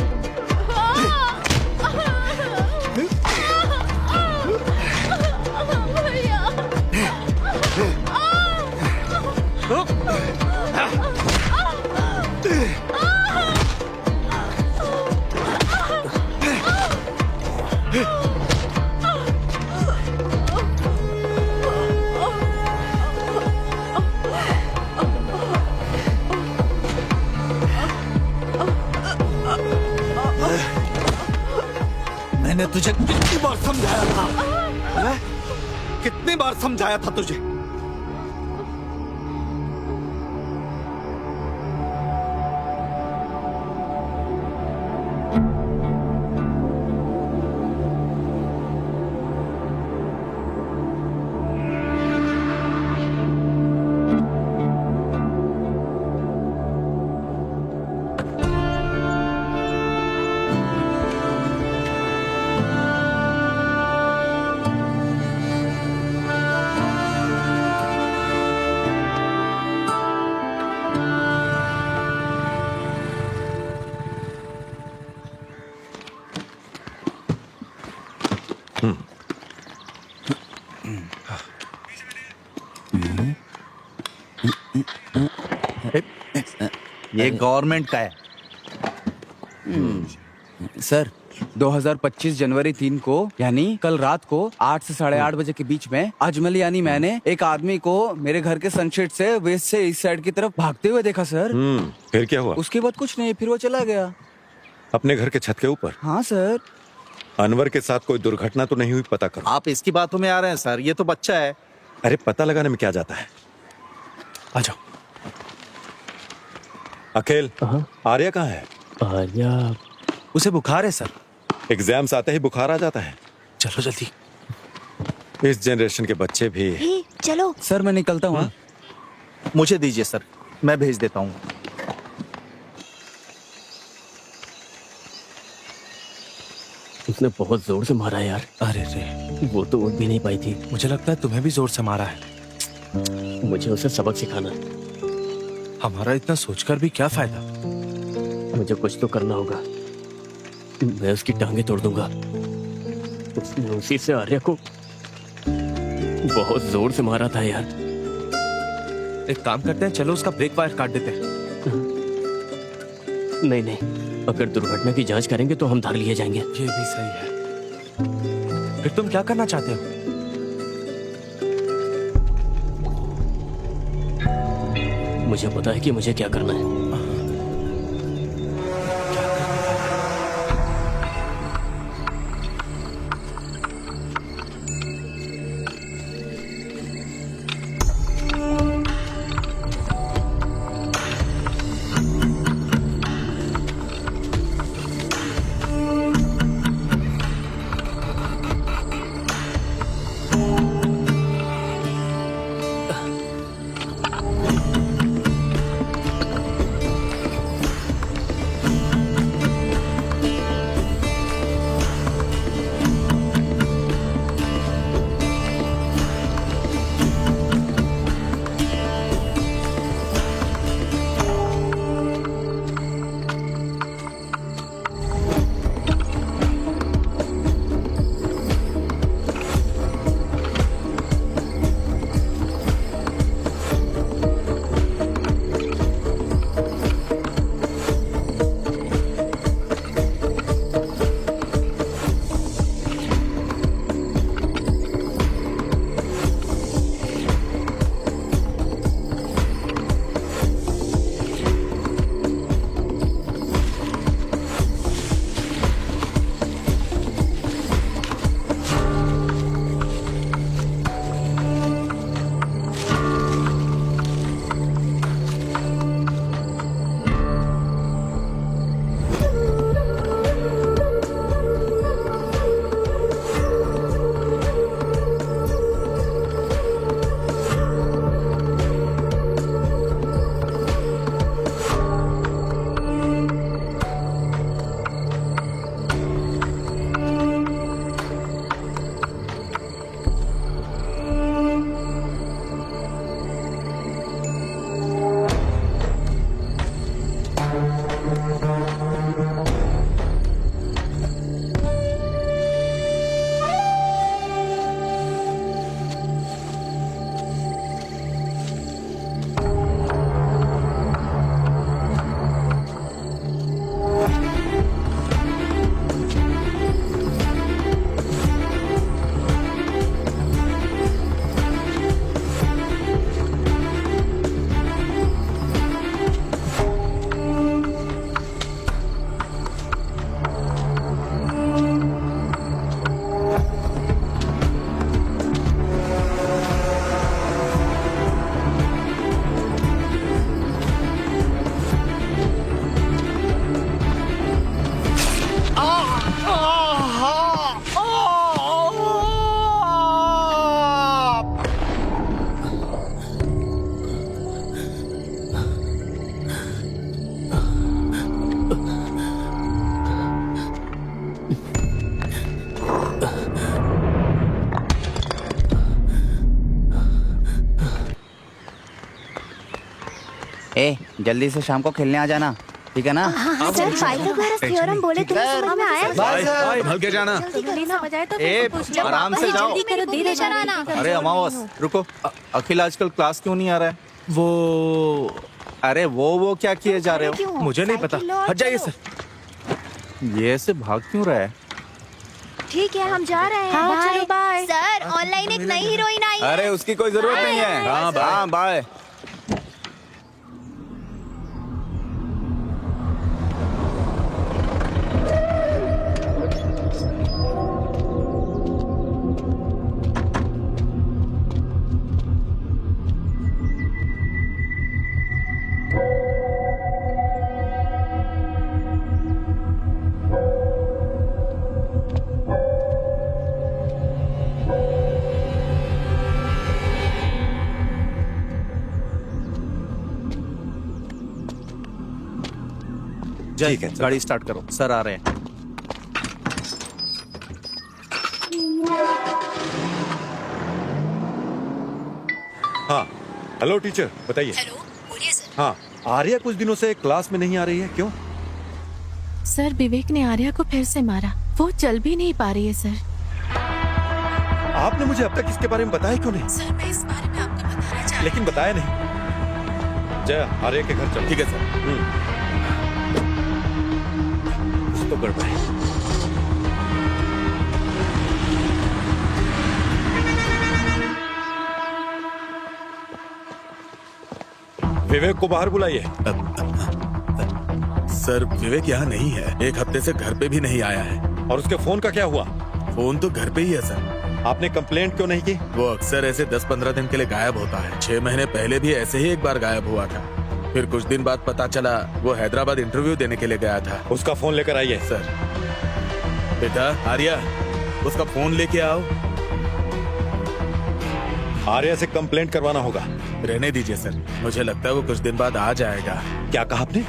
मैंने तुझे कितनी बार समझाया था? हैं? कितनी बार समझाया था तुझे? ये गवर्नमेंट का है। सर 2025 जनवरी 3 को यानी कल रात को 8 से 8:30 बजे के बीच में अजमल यानी मैंने एक आदमी को मेरे घर के सनसेट से वेस्ट से इस साइड की तरफ भागते हुए देखा सर। फिर क्या हुआ? उसके बाद कुछ नहीं, फिर वो चला गया। अपने घर के छत के ऊपर? हाँ सर। अनवर के साथ कोई दुर्घटना तो नहीं हुई? पता करो। आप इसकी बातों में आ रहे हैं सर, ये तो बच्चा है। अरे पता लगाने में क्या जाता है? आ जाओ। अखिल, आर्या कहाँ है? आर्या उसे बुखार है सर। एग्जाम्स आते ही बुखार आ जाता है। चलो जल्दी। इस जनरेशन के बच्चे भी। हे, चलो। सर मैं निकलता हूँ। मुझे दीजिए सर, मैं भेज देता हूँ। उसने बहुत जोर से मारा यार। अरे रे, वो तो उठ भी नहीं पाई थी। मुझे लगता है तुम्हें भी जोर से मारा है। मुझे उसे सबक सिखाना। हमारा इतना सोचकर भी क्या फायदा? मुझे कुछ तो करना होगा। मैं उसकी टांगे तोड़ दूंगा। उसने उसी से आर्या को बहुत जोर से मारा था यार। एक काम करते हैं, चलो उसका ब्रेक वायर काट देते हैं। नहीं नहीं, अगर दुर्घटना की जांच करेंगे तो हम धर लिए जाएंगे। ये भी सही है। फिर तुम क्या करना चाहते हो? मुझे पता है कि मुझे क्या करना है। ए जल्दी से शाम को खेलने आ जाना, ठीक है ना? सर पाइथागोरस थ्योरम बोले तुम्हें समझ में आया? संभल के जाना। समझ आए तो ए, आराम से जाओ। जल्दी करो, धीरे चलाना। अरे अमावस रुको, अखिल आजकल क्लास क्यों नहीं आ रहा है? वो क्या किए जा रहे हो? मुझे नहीं पता, हट जाइए सर। ये ऐसे भाग क्यों रहा है? ठीक है हम जा रहे हैं। हाँ, चलो, बाय। सर ऑनलाइन एक नई हीरोइन आई है। अरे उसकी कोई जरूरत नहीं है। हाँ बाय। ठीक है, गाड़ी स्टार्ट करो, सर आ रहे हैं। हाँ, हेलो टीचर, बताइए। हेलो, बोलिए सर। हाँ, आर्या कुछ दिनों से क्लास में नहीं आ रही है, क्यों? सर विवेक ने आर्या को फिर से मारा, वो चल भी नहीं पा रही है सर। आपने मुझे अब तक इसके बारे में बताया क्यों नहीं? सर मैं इस बारे में आपको बताना चाहती लेकिन बताया नहीं। जय, आर्या के घर चलो। ठीक है सर। कुछ तो गड़बड़ है। विवेक को बाहर बुलाइए। सर विवेक यहाँ नहीं है, एक हफ्ते से घर पे भी नहीं आया है। और उसके फोन का क्या हुआ? फोन तो घर पे ही है सर। आपने कंप्लेंट क्यों नहीं की? वो अक्सर ऐसे 10-15 दिन के लिए गायब होता है। 6 महीने पहले भी ऐसे ही एक बार गायब हुआ था। फिर कुछ दिन बाद पता चला वो हैदराबाद इंटरव्यू देने के लिए गया था। उसका फोन लेकर आइए। सर बेटा आर्या, उसका फोन लेके आओ। आर्या से कंप्लेंट करवाना होगा। रहने दीजिए सर, मुझे लगता है वो कुछ दिन बाद आ जाएगा। क्या कहा आपने?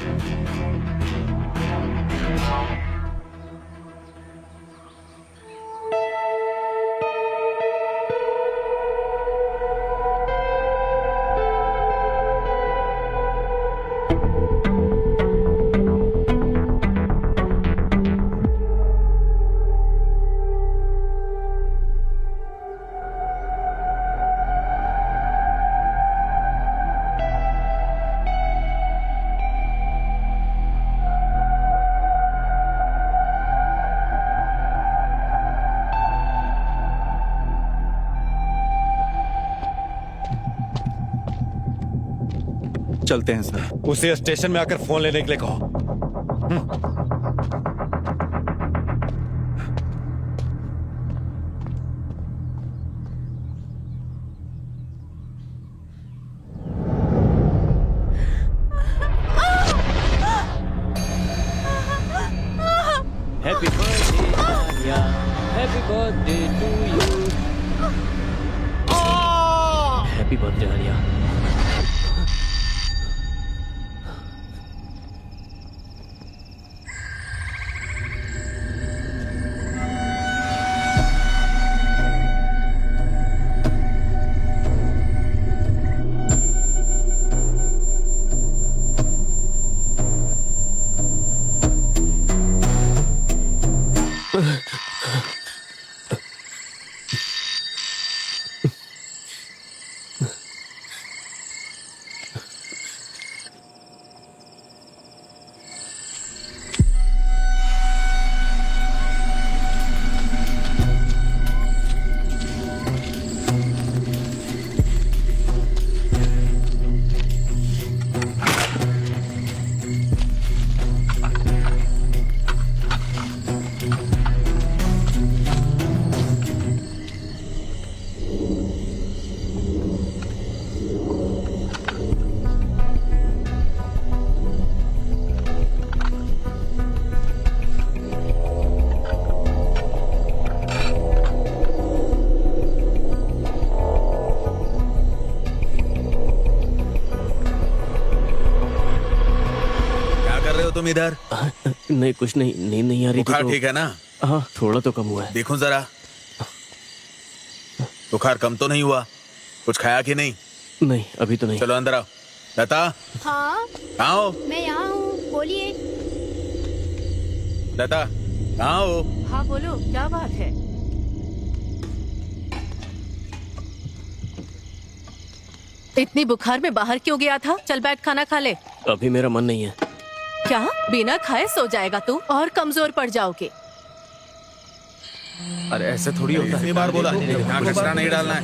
चलते हैं सर। उसे स्टेशन में आकर फोन लेने के लिए कहो। Happy birthday Arya, happy birthday to you, happy birthday Arya. तुम इधर? नहीं कुछ नहीं, नींद नहीं आ रही थी बुखार तो। ठीक है ना? हाँ थोड़ा तो कम हुआ है। देखो जरा। बुखार कम तो नहीं हुआ? कुछ खाया कि नहीं? नहीं, अभी तो नहीं। चलो अंदर आओ। लता, हाँ कहाँ हो? मैं यहाँ हूँ, बोलिए। लता, कहाँ हो? हाँ बोलो, क्या बात है? इतनी बुखार में बाहर क्यों गया था? चल बैठ, खाना खा ले। अभी मेरा मन नहीं है। क्या बिना खाए सो जाएगा तू? और कमजोर पड़ जाओगे। अरे ऐसे थोड़ी होता है। इतनी बार बोला यहाँ कचरा नहीं डालना है।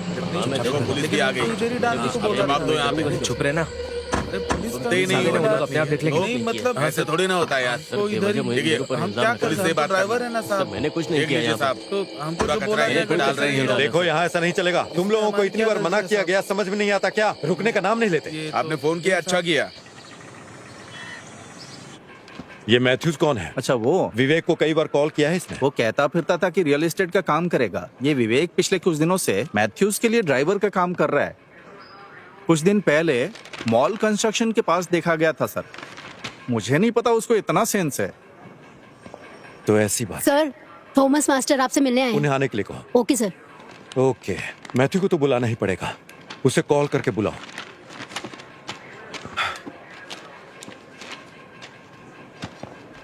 देखो पुलिस भी आ गई। अब जवाब दो यहाँ पे। चुप रहे ना। सुनते ही नहीं। वो लोग अपने आप देख लेंगे। नहीं, मतलब ऐसे थोड़ी ना होता है यार। देखिए हम क्या पुलिस से बात ड्राइवर है ना साहब। मैंने कुछ नहीं किया यहाँ साहब, तो हम पूरा कचरा यहीं पे डाल रहे हैं। देखो यहाँ ऐसा नहीं चलेगा। तुम लोगों को इतनी बार मना किया गया, समझ में नहीं आता क्या? रुकने का नाम नहीं लेते। आपने फोन किया, अच्छा किया। ये मैथ्यूज कौन है? अच्छा, वो विवेक को कई बार कॉल किया है इसने। वो कहता फिरता था कि रियल एस्टेट का काम करेगा। ये विवेक पिछले कुछ दिनों से मैथ्यूज के लिए ड्राइवर का काम कर रहा है। कुछ दिन पहले मॉल कंस्ट्रक्शन के पास देखा गया था सर। मुझे नहीं पता उसको इतना सेंस है। तो ऐसी बात। सर, थॉमस मास्टर आपसे मिलने आए उन्हें हैं। आने के लिए कहो। Okay sir. ओके, मैथ्यू को तो बुलाना ही पड़ेगा। उसे कॉल करके बुलाओ।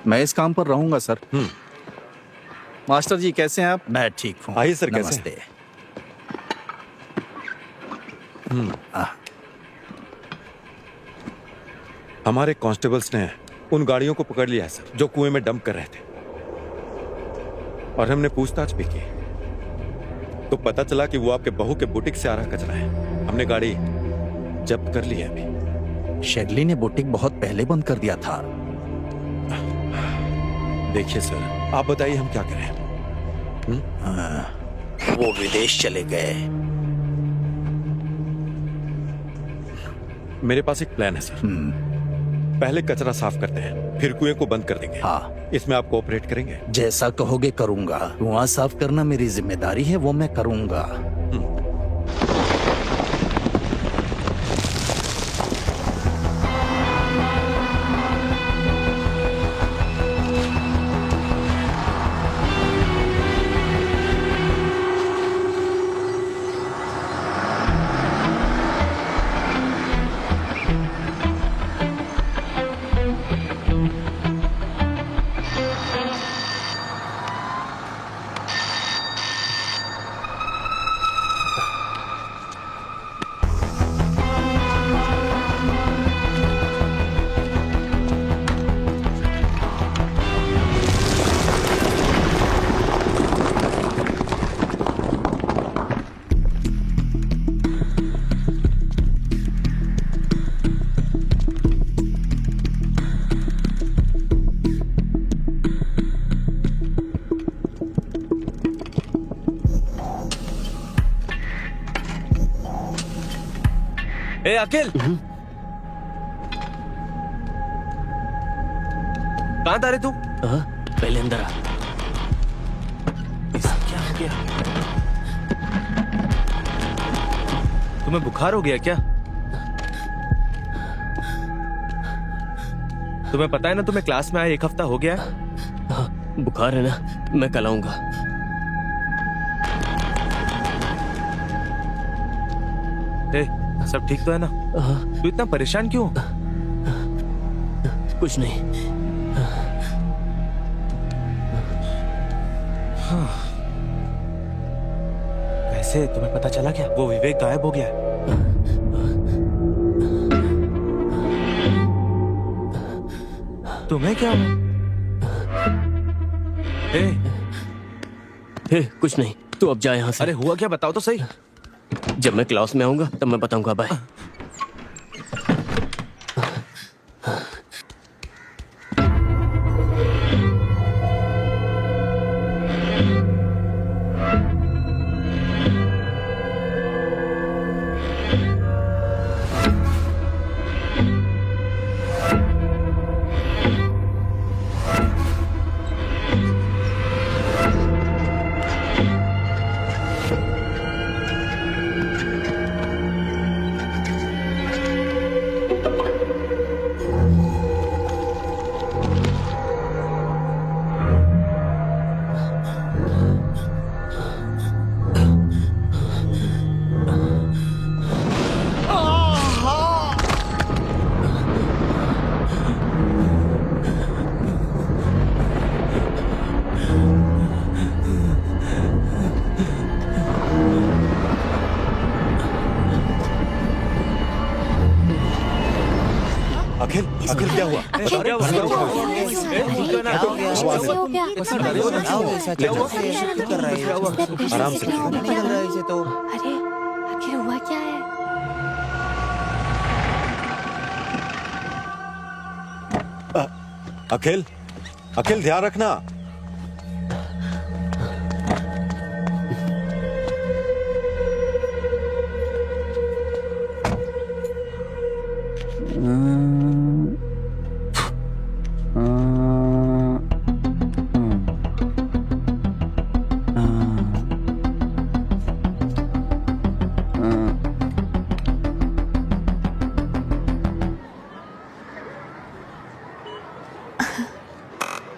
मैं इस काम पर रहूंगा सर। मास्टर जी कैसे हैं आप? मैं ठीक हूँ। आइए सर, कैसे नमस्ते। हमारे कांस्टेबल्स ने उन गाड़ियों को पकड़ लिया है सर, जो कुएं में डंप कर रहे थे। और हमने पूछताछ भी की तो पता चला कि वो आपके बहू के बुटीक से आ रहा कचरा है। हमने गाड़ी जब्त कर ली है अभी। शेडली ने बुटीक बहुत पहले बंद कर दिया था। देखिए सर, आप बताइए हम क्या करें? वो विदेश चले गए। मेरे पास एक प्लान है सर। पहले कचरा साफ करते हैं, फिर कुएं को बंद कर देंगे। हाँ, इसमें आप कोऑपरेट करेंगे? जैसा कहोगे करूंगा। कुआं साफ करना मेरी जिम्मेदारी है, वो मैं करूंगा। ए अखिल, कहाँ था रे तू? पहले अंदर आ। क्या हो गया? तुम्हें बुखार हो गया क्या? तुम्हें पता है ना, तुम्हें क्लास में आए 1 हफ्ता हो गया। बुखार है ना, मैं कल आऊंगा। ए, सब ठीक तो है ना? तू इतना परेशान क्यों? कुछ नहीं। वैसे तुम्हें पता चला क्या, वो विवेक गायब हो गया है। तुम्हें क्या हुआ? कुछ नहीं, तू अब जा यहाँ से। अरे हुआ क्या, बताओ तो सही। जब मैं क्लास में आऊंगा तब मैं बताऊंगा। बाय। अखिल अखिल क्या हुआ? कैसे हो गया? आराम से। अरे आखिर हुआ क्या है? अखिल अखिल ध्यान रखना।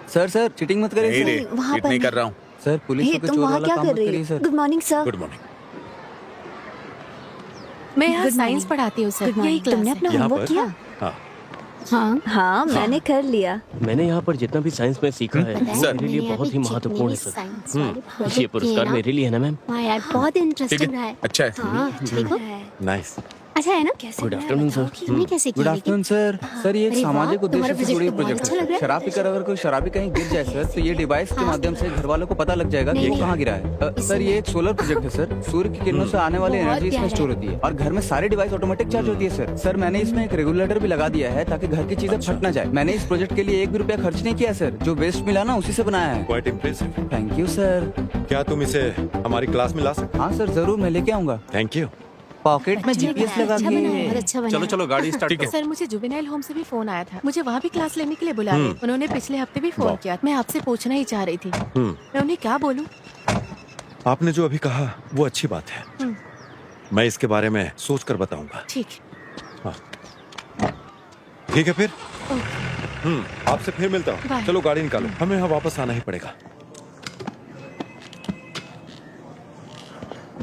सर सर चीटिंग मत करिए नहीं रे, सर। वहाँ चीट पर नहीं कर रहा हूँ। सर पुलिस हे, को तुम चोर वहाँ वाला क्या काम कर मत रही करिए हो? Sir. Good morning sir. Good morning. मैं यहाँ Good साइंस morning. पढ़ाती हूँ सर। गुड यही मॉर्निंग। क्लास तुमने है। अपना यहाँ होमवर्क पर? किया? हाँ हाँ हाँ मैंने कर लिया। मैंने यहाँ पर जितना भी साइंस में सीखा है पता है, वो मेरे लिए मैंने बहुत ही अभी महत्वपूर्ण है जितने सर। भी साइंस वाले प्रोजेक्ट ये पुरस्कार किए ना, मेरे लिए है ना मैम? हाँ यार बहुत ठीक इंटरेस्टिंग रहा है, है। अच्छा है। हाँ ठीक हो? नाइस। अच्छा है ना? कैसे Good बनाया afternoon, बताओ sir. कि हमने कैसे गुड किया? Afternoon sir. सर ये एक अरे वाह, सामाजिक तुम्हारा उद्देश्य से जुड़ी प्रोजेक्ट तो बहुत प्रोजेक्ट अच्छा लग है। रहा है। शराब पीकर अगर कोई शराबी कहीं गिर जाए सर तो ये डिवाइस के माध्यम से घर वालों को पता लग जाएगा कि नहीं, वो नहीं। कहाँ गिरा है। सर ये एक सोलर प्रोजेक्ट है सर। सूर्य की किरणों से आने वाली बहुत एनर्जी इसमें प्यारा स्टोर है। होती है और घर में सारी डिवाइस ऑटोमेटिक चार्ज होती है सर। सर मैंने इसमें एक रेगुलेटर भी लगा दिया है ताकि घर की चीजें फट ना जाए। मैंने इस प्रोजेक्ट के लिए 1 भी रुपया खर्च नहीं किया सर। जो वेस्ट मिला ना उसी से बनाया है। Quite impressive. Thank you sir. क्या तुम इसे हमारी क्लास में ला सकते? हाँ सर जरूर मैं लेके आऊंगा। Thank you. पॉकेट में अच्छा जीपीएस बनाया, लगा अच्छा बनाया, बहुत के। अच्छा बनाया। चलो चलो गाड़ी स्टार्ट करो। सर मुझे जुवेनाइल होम से भी फोन आया था। मुझे वहाँ भी क्लास लेने के लिए बुला रहे। उन्होंने पिछले हफ्ते भी फोन वाह। किया। मैं आपसे पूछना ही चाह रही थी। मैं उन्हें क्या बोलूँ? आपने जो अभी कहा वो अच्छी बात है। मैं इसके बारे में सोच कर बताऊंगा। ठीक। हाँ ठीक है फिर। आपसे फिर मिलता हूँ। बाय। चलो गाड़ी निकालो, हमें यहाँ वापस आना ही पड़ेगा।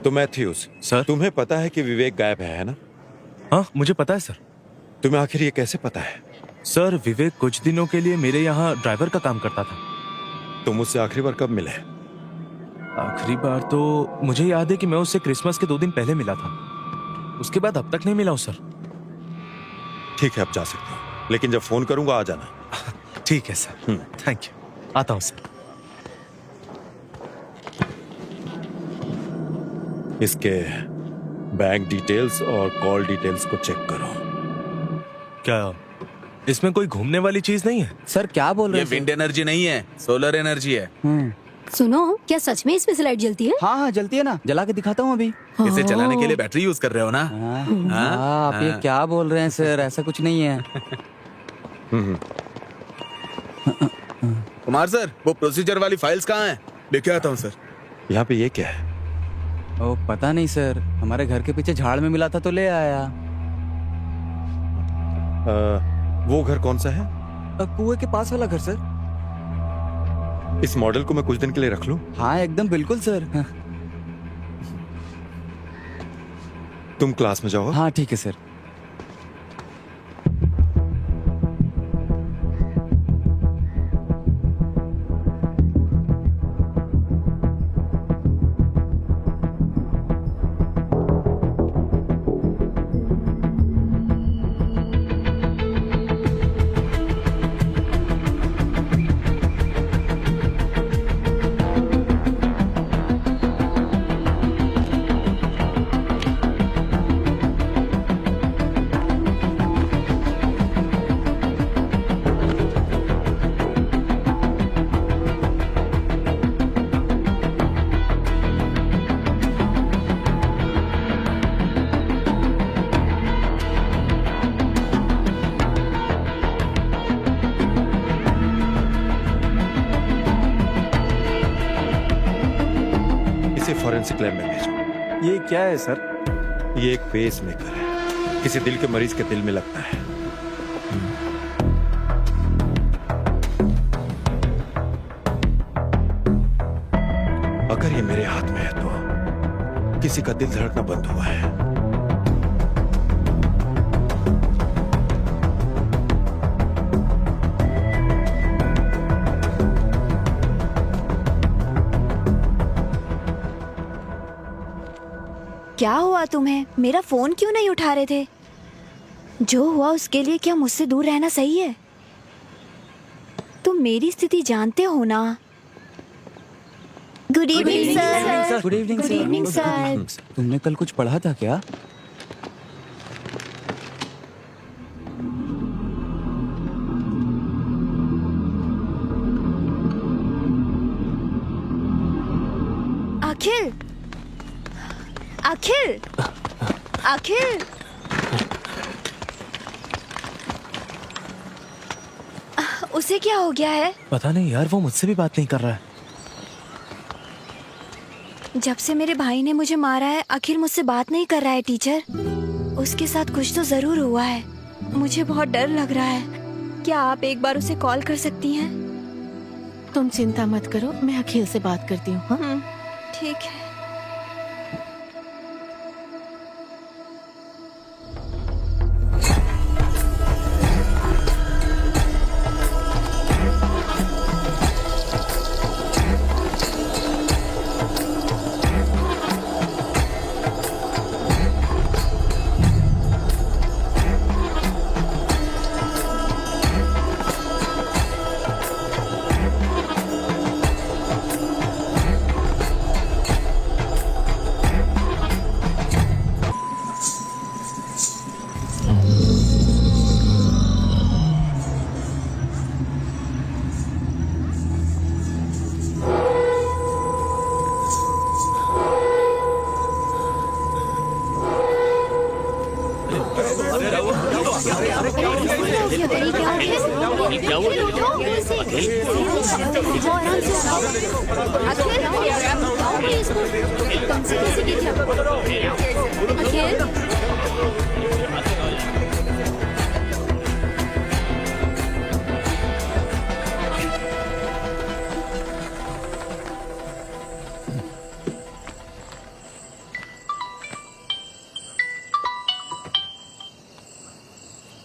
तो मैथ्यूस सर? तुम्हें पता है कि विवेक गायब है ना? हाँ मुझे पता है सर। तुम्हें आखिर ये कैसे पता है? सर विवेक कुछ दिनों के लिए मेरे यहाँ ड्राइवर का काम करता था। तुम मुझसे आखिरी बार कब मिले? आखिरी बार तो मुझे याद है कि मैं उससे क्रिसमस के 2 दिन पहले मिला था। उसके बाद अब तक नहीं मिला हूँ सर। ठीक है अब जा सकते हो, लेकिन जब फोन करूंगा आ जाना। ठीक है सर। Thank you. आता हूँ सर। इसके बैंक डिटेल्स और कॉल डिटेल्स को चेक करो। क्या इसमें कोई घूमने वाली चीज नहीं है? सर क्या बोल रहे ये हैं विंड एनर्जी नहीं है, सोलर एनर्जी है। सुनो, क्या सच में इसमें से लाइट जलती है? हाँ हाँ जलती है ना, जला के दिखाता हूँ अभी। इसे चलाने के लिए बैटरी यूज कर रहे हो ना? हाँ, आप ये क्या बोल रहे हैं सर, ऐसा कुछ नहीं है। कुमार सर, वो प्रोसीजर वाली फाइल्स कहाँ हैं? लेके आता हूँ सर। यहाँ पे ये क्या है? ओ पता नहीं सर, हमारे घर के पीछे झाड़ में मिला था तो ले आया। वो घर कौन सा है? कुएं के पास वाला घर सर। इस मॉडल को मैं कुछ दिन के लिए रख लूं? हाँ एकदम बिल्कुल सर। तुम क्लास में जाओ। हाँ ठीक है सर। फॉरेंसिक लैब में भेजो। ये क्या है सर? ये एक पेस मेकर है, किसी दिल के मरीज के दिल में लगता है। अगर ये मेरे हाथ में है तो किसी का दिल धड़कना बंद हुआ है। क्या हुआ तुम्हें? मेरा फोन क्यों नहीं उठा रहे थे? जो हुआ उसके लिए क्या मुझसे दूर रहना सही है? तुम मेरी स्थिति जानते हो ना। Good evening sir. Good evening good evening sir. तुमने कल कुछ पढ़ा था क्या? अखिल, अखिल, अखिल, उसे क्या हो गया है? पता नहीं यार, वो मुझसे भी बात नहीं कर रहा है। जब से मेरे भाई ने मुझे मारा है अखिल मुझसे बात नहीं कर रहा है टीचर। उसके साथ कुछ तो जरूर हुआ है। मुझे बहुत डर लग रहा है। क्या आप एक बार उसे कॉल कर सकती हैं? तुम चिंता मत करो, मैं अखिल से बात करती हूँ। हाँ? ठीक है।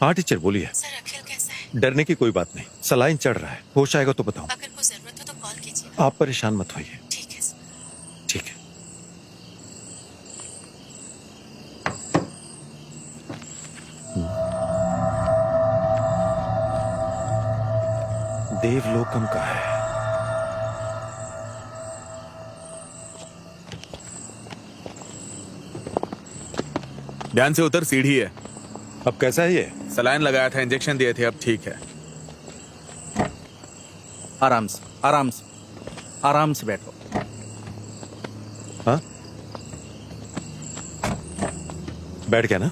हाँ टीचर बोलिए। सर अखिल कैसा है? डरने की कोई बात नहीं, सलाइन चढ़ रहा है, होश आएगा तो बताऊं। अगर कोई जरूरत हो तो कॉल कीजिए। आप परेशान मत होइए। ठीक है सर। ठीक है। देवलोकम का है। ध्यान से उतर, सीढ़ी है। अब कैसा है ये? सलाइन लगाया था, इंजेक्शन दिए थे, अब ठीक है। आराम से, आराम से, आराम से बैठो। हाँ, बैठ गया ना?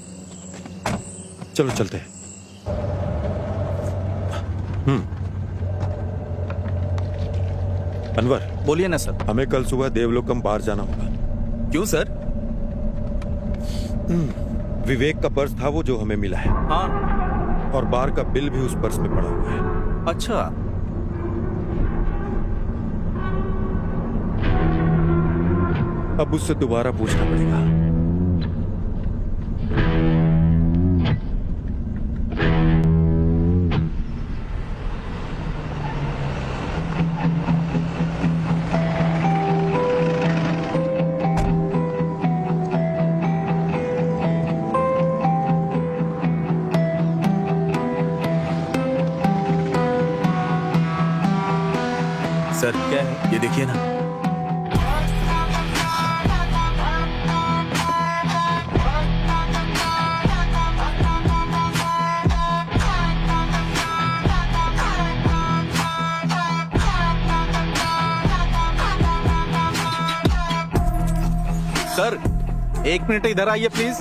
चलो चलते हैं। अनवर, बोलिए ना सर। हमें कल सुबह देवलोकम बाहर जाना होगा। क्यों सर? विवेक का पर्स था वो जो हमें मिला है, हाँ। और बार का बिल भी उस पर्स में पड़ा हुआ है। अच्छा, अब उससे दोबारा पूछना पड़ेगा। सर क्या है ये, देखिए ना। सर 1 मिनट इधर आइए प्लीज।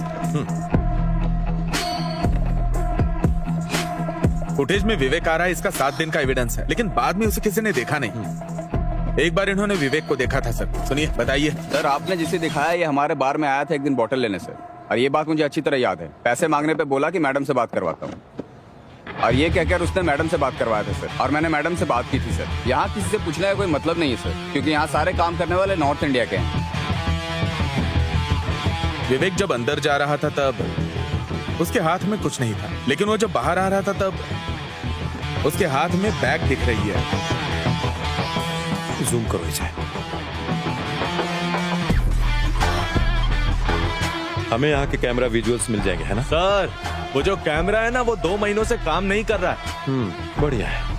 फुटेज में विवेक आ रहा है, इसका 7 दिन का एविडेंस है, लेकिन बाद में उसे किसी ने देखा नहीं। एक बार इन्होंने विवेक को देखा था। सर सुनिए, बताइए। सर आपने जिसे दिखाया ये हमारे बार में आया था एक दिन बॉटल लेने सर, और ये बात मुझे अच्छी तरह याद है। पैसे मांगने पे बोला कि मैडम से बात करवाता हूँ, और ये कहकर उसने मैडम से बात करवाया था सर, और मैंने मैडम से बात की थी सर। यहाँ किसी से पूछने का कोई मतलब नहीं है सर, क्योंकि यहाँ सारे काम करने वाले नॉर्थ इंडिया के हैं। विवेक जब अंदर जा रहा था तब उसके हाथ में कुछ नहीं था, लेकिन वो जब बाहर आ रहा था तब उसके हाथ में बैग दिख रही है। जूम करो इसे। हमें यहाँ के कैमरा विजुअल्स मिल जाएंगे, है ना? सर वो जो कैमरा है ना वो 2 महीनों से काम नहीं कर रहा है। बढ़िया है।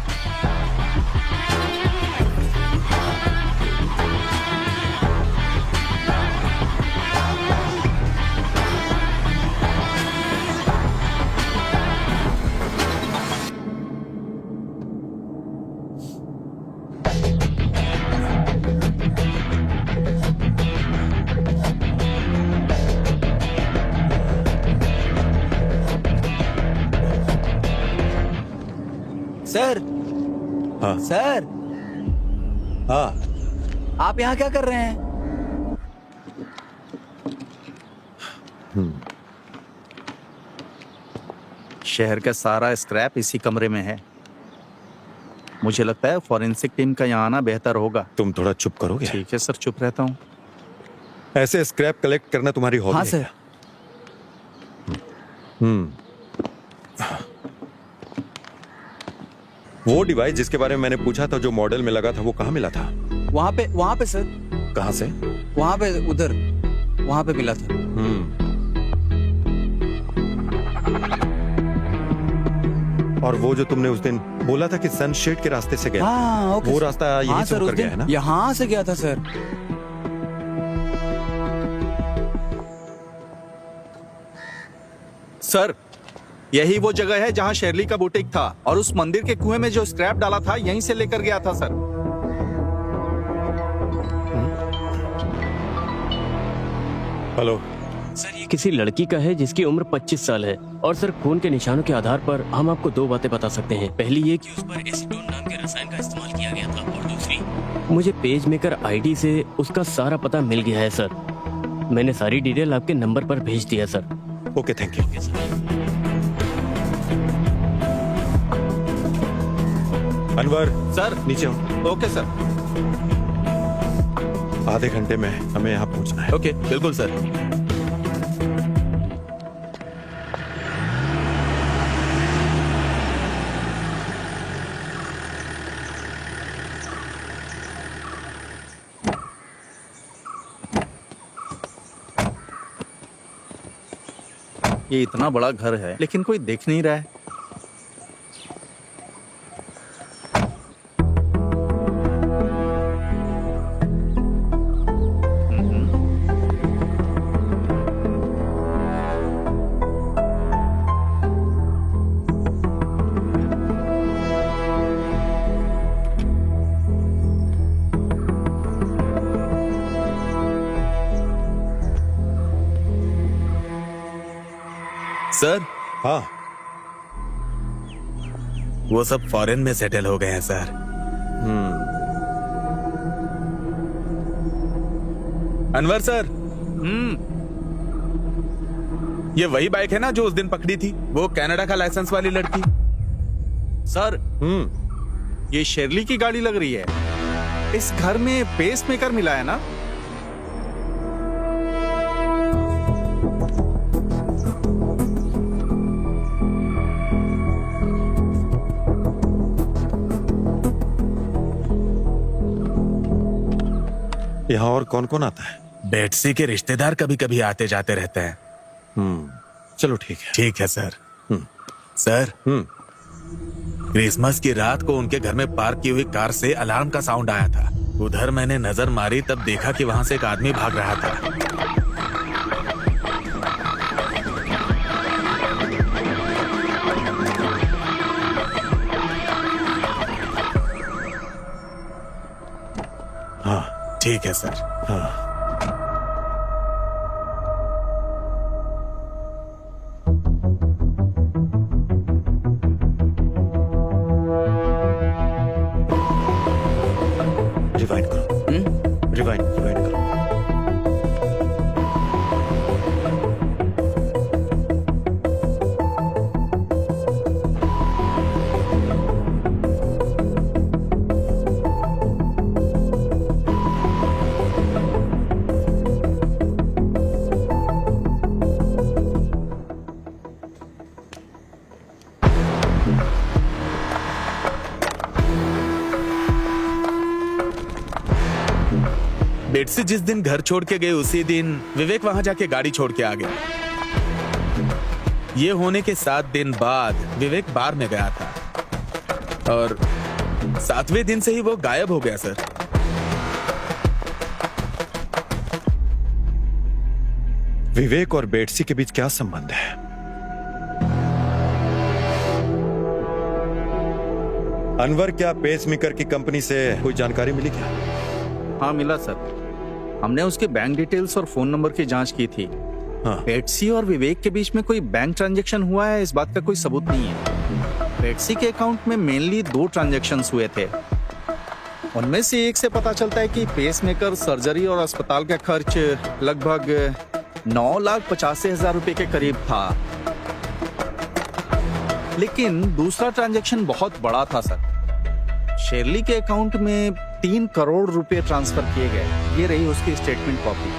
सर। हाँ सर, हाँ आप यहाँ क्या कर रहे हैं? शहर का सारा स्क्रैप इसी कमरे में है। मुझे लगता है फॉरेंसिक टीम का यहाँ आना बेहतर होगा। तुम थोड़ा चुप करोगे? ठीक है सर, चुप रहता हूँ। ऐसे स्क्रैप कलेक्ट करना तुम्हारी हॉबी हाँ है सर। क्या? वो डिवाइस जिसके बारे में मैंने पूछा था, जो मॉडल में लगा था, वो कहाँ मिला था? वहाँ पे सर। कहाँ से? वहाँ पे, उधर, वहाँ पे मिला था। और वो जो तुमने उस दिन बोला था कि सनशेड के रास्ते से गया, हाँ, ओके वो सर। रास्ता यहीं हाँ से सर, होकर उस गया है दिन ना? यहाँ से गया था सर। सर, यही वो जगह है जहाँ शेरली का बुटीक था, और उस मंदिर के कुएं में जो स्क्रैप डाला था यहीं से लेकर गया था सर। हेलो सर, ये किसी लड़की का है जिसकी उम्र 25 साल है। और सर, खून के निशानों के आधार पर हम आपको 2 बातें बता सकते हैं। पहली ये कि उस पर एसीटोन नाम के रसायन का इस्तेमाल किया गया था, और दूसरी, मुझे पेज मेकर आईडी से उसका सारा पता मिल गया है सर। मैंने सारी डिटेल आपके नंबर पर भेज दिया sir. Okay, thank you. Anwar sir, नीचे हो। Okay sir. आधे घंटे में हमें यहाँ पहुँचना है। ओके, बिल्कुल सर। ये इतना बड़ा घर है लेकिन कोई देख नहीं रहा है। सर, हाँ, वो सब फॉरेन में सेटल हो गए हैं सर। अनवर सर, ये वही बाइक है ना जो उस दिन पकड़ी थी, वो कनाडा का लाइसेंस वाली लड़की? सर, ये शेरली की गाड़ी लग रही है। इस घर में पेस मेकर मिला है ना? यहाँ और कौन कौन आता है? बेटसी के रिश्तेदार कभी कभी आते जाते रहते हैं। चलो ठीक है। ठीक है सर। सर, क्रिसमस की रात को उनके घर में पार्क की हुई कार से अलार्म का साउंड आया था। उधर मैंने नजर मारी, तब देखा कि वहां से एक आदमी भाग रहा था। हाँ ठीक है सर। हाँ, रिवाइंड करो। रिवाइंड करो। बेटसी जिस दिन घर छोड़ के गए उसी दिन विवेक वहां जाके गाड़ी छोड़ के आ गया। ये होने के 7 दिन बाद विवेक बार में गया था और 7वें दिन से ही वो गायब हो गया सर। विवेक और बेटसी के बीच क्या संबंध है? अनवर, क्या पेसमेकर की कंपनी से कोई जानकारी मिली क्या? हाँ मिला सर। हमने उसके बैंक डिटेल्स और फोन नंबर की जांच की थी। हाँ। बेटसी और विवेक के बीच में कोई बैंक ट्रांजैक्शन हुआ है इस बात का कोई सबूत नहीं है। बेटसी के अकाउंट में मेनली 2 ट्रांजैक्शंस हुए थे। उनमें से एक से पता चलता है कि पेसमेकर, सर्जरी और अस्पताल का खर्च लगभग 9,85,000 रुपए के करीब था। लेकिन दूसरा ट्रांजैक्शन बहुत बड़ा था सर। शेरली के अकाउंट में 3 करोड़ रुपए ट्रांसफर किए गए। ये रही उसकी स्टेटमेंट कॉपी।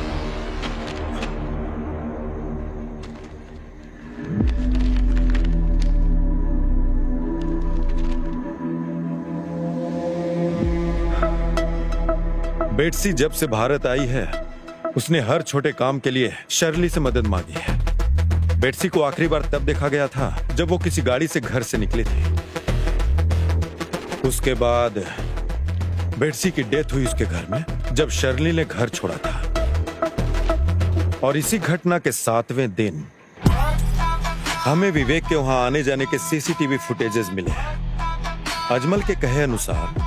बेटसी जब से भारत आई है उसने हर छोटे काम के लिए शर्ली से मदद मांगी है। बेटसी को आखिरी बार तब देखा गया था जब वो किसी गाड़ी से घर से निकली थी। उसके बाद बेटसी की डेथ हुई उसके घर में जब शर्ली ने घर छोड़ा था। और इसी घटना के 7वें दिन हमें विवेक के वहां आने जाने के सीसीटीवी फुटेजेस मिले हैं। अजमल के कहे अनुसार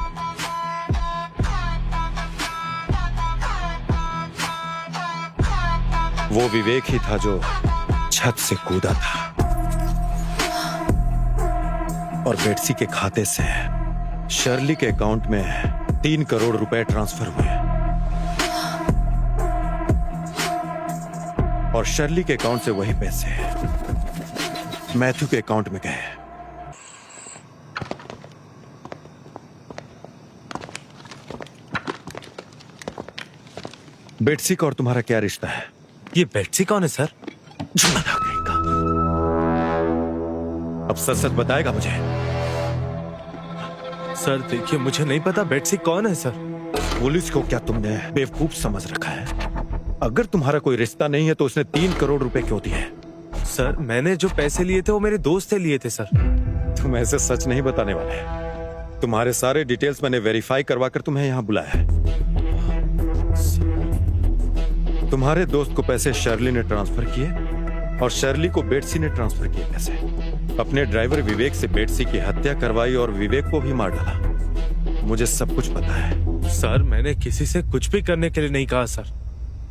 वो विवेक ही था जो छत से कूदा था और बेटसी के खाते से शर्ली के अकाउंट में 3 करोड़ रुपए ट्रांसफर हुए और शर्ली के अकाउंट से वही पैसे मैथ्यू के अकाउंट में गए। बेटसी का और तुम्हारा क्या रिश्ता है? ये बेटसी कौन है सर? अब सच सच बताएगा मुझे? सर देखिए, मुझे नहीं पता बेटसी कौन है सर। पुलिस को क्या तुमने बेवकूफ समझ रखा है? अगर तुम्हारा कोई रिश्ता नहीं है तो उसने 3 करोड़ रुपए क्यों दिए? सर मैंने जो पैसे लिए थे वो मेरे दोस्त से लिए थे सर। तुम ऐसे सच नहीं बताने वाले। तुम्हारे सारे डिटेल्स मैंने वेरीफाई करवा कर तुम्हें यहाँ बुलाया है। तुम्हारे दोस्त को पैसे शर्ली ने ट्रांसफर किए और शर्ली को बेटसी ने ट्रांसफर किए पैसे। अपने ड्राइवर विवेक से बेटसी की हत्या करवाई और विवेक को भी मार डाला। मुझे सब कुछ पता है। सर मैंने किसी से कुछ भी करने के लिए नहीं कहा सर।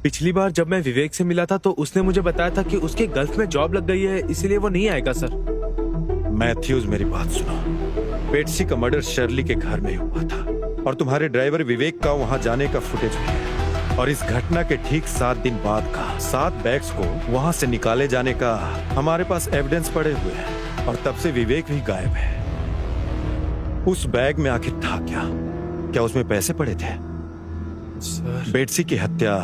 पिछली बार जब मैं विवेक से मिला था तो उसने मुझे बताया था कि उसके गल्फ में जॉब लग गई है, इसलिए वो नहीं आएगा सर। मैथ्यूज, मेरी बात सुनो। बेटसी का मर्डर शर्ली के घर में हुआ था और तुम्हारे ड्राइवर विवेक का वहां जाने का फुटेज भी है। और इस घटना के ठीक 7 दिन बाद का 7 बैग्स को वहां से निकाले जाने का हमारे पास एविडेंस पड़े हुए हैं और तब से विवेक भी गायब है। उस बैग में आखिर था क्या? क्या उसमें पैसे पड़े थे? सर बेटसी की हत्या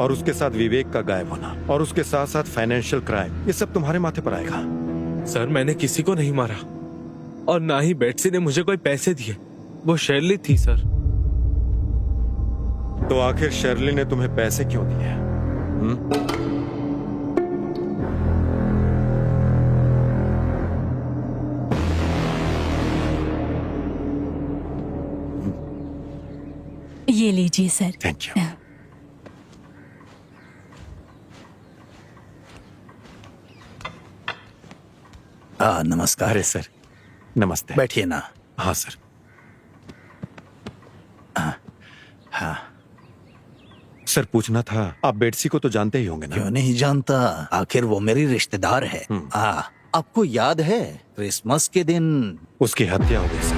और उसके साथ विवेक का गायब होना और उसके साथ साथ फाइनेंशियल क्राइम, ये सब तुम्हारे माथे पर आएगा। सर मैंने किसी को नहीं मारा और ना ही बेटसी ने मुझे कोई पैसे दिए। वो शर्ली थी सर। तो आखिर शर्ली ने तुम्हें पैसे क्यों दिए? ये लीजिए सर। Thank you. नमस्कार। अरे सर, नमस्ते। बैठिए ना। हाँ सर। हाँ, सर पूछना था, आप बेटसी को तो जानते ही होंगे ना? क्यों नहीं जानता, आखिर वो मेरी रिश्तेदार है। आपको याद है क्रिसमस के दिन उसकी हत्या हो गई सर।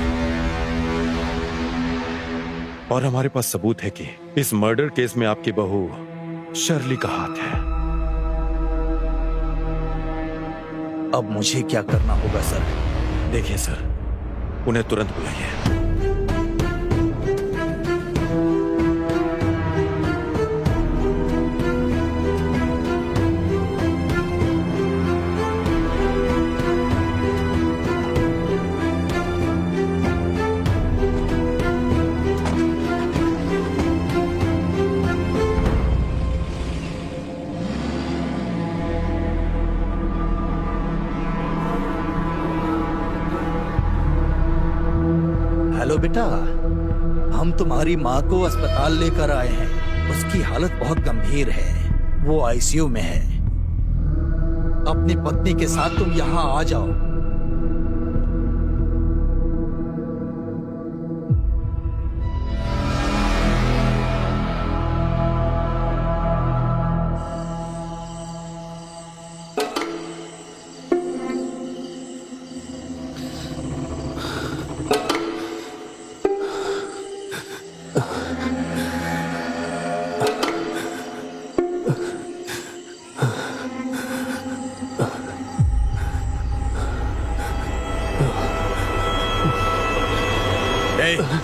और हमारे पास सबूत है कि इस मर्डर केस में आपकी बहू शर्ली का हाथ है। अब मुझे क्या करना होगा सर? देखिए सर, उन्हें तुरंत बुलाइए। हेलो बेटा, हम तुम्हारी माँ को अस्पताल लेकर आए हैं। उसकी हालत बहुत गंभीर है, वो आईसीयू में है। अपनी पत्नी के साथ तुम यहाँ आ जाओ।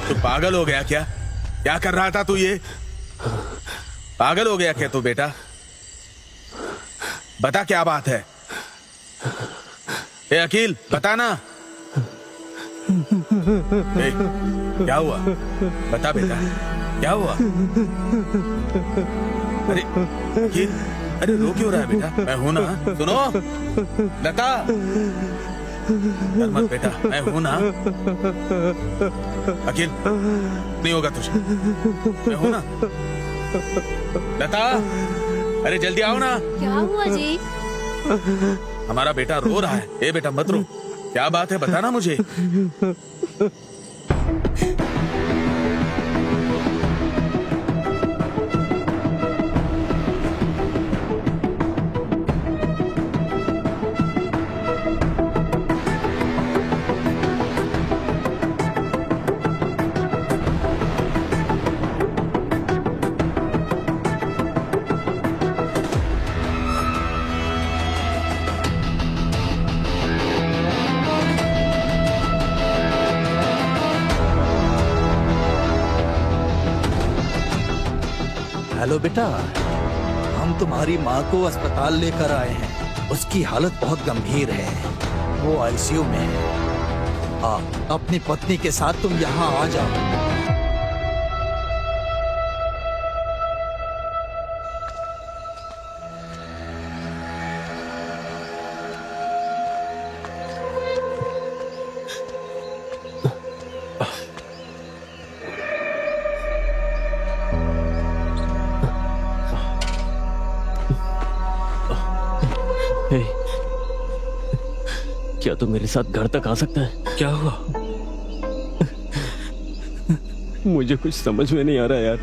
तू पागल हो गया क्या? क्या कर रहा था तू? ये पागल हो गया क्या तू बेटा? बता क्या बात है? ए अकील, बता ना। ए, क्या हुआ? बता बेटा, क्या हुआ? अरे अकील, अरे रो क्यों रहा है बेटा? मैं हूं ना, सुनो लता। डर मत बेटा, मैं हूं ना। अकील, नहीं होगा तुझे, मैं हूं ना। लता, अरे जल्दी आओ ना। क्या हुआ जी? हमारा बेटा रो रहा है। ए बेटा मत रो, क्या बात है बता ना मुझे। हेलो बेटा, हम तुम्हारी माँ को अस्पताल लेकर आए हैं। उसकी हालत बहुत गंभीर है, वो आईसीयू में है। अपनी पत्नी के साथ तुम यहाँ आ जाओ। क्या तू मेरे साथ घर तक आ सकता है? क्या हुआ? मुझे कुछ समझ में नहीं आ रहा यार।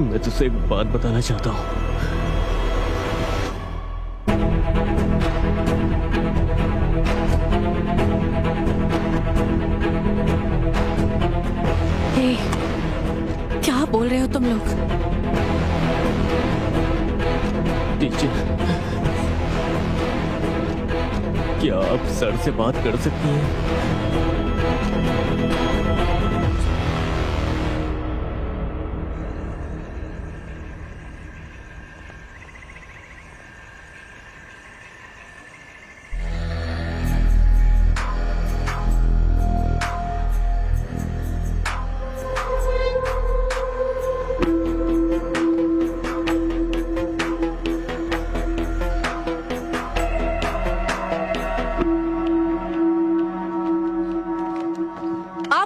मैं तुझसे एक बात बताना चाहता हूँ। क्या बोल रहे हो तुम लोग? टीचर, क्या आप सर से बात कर सकती हैं?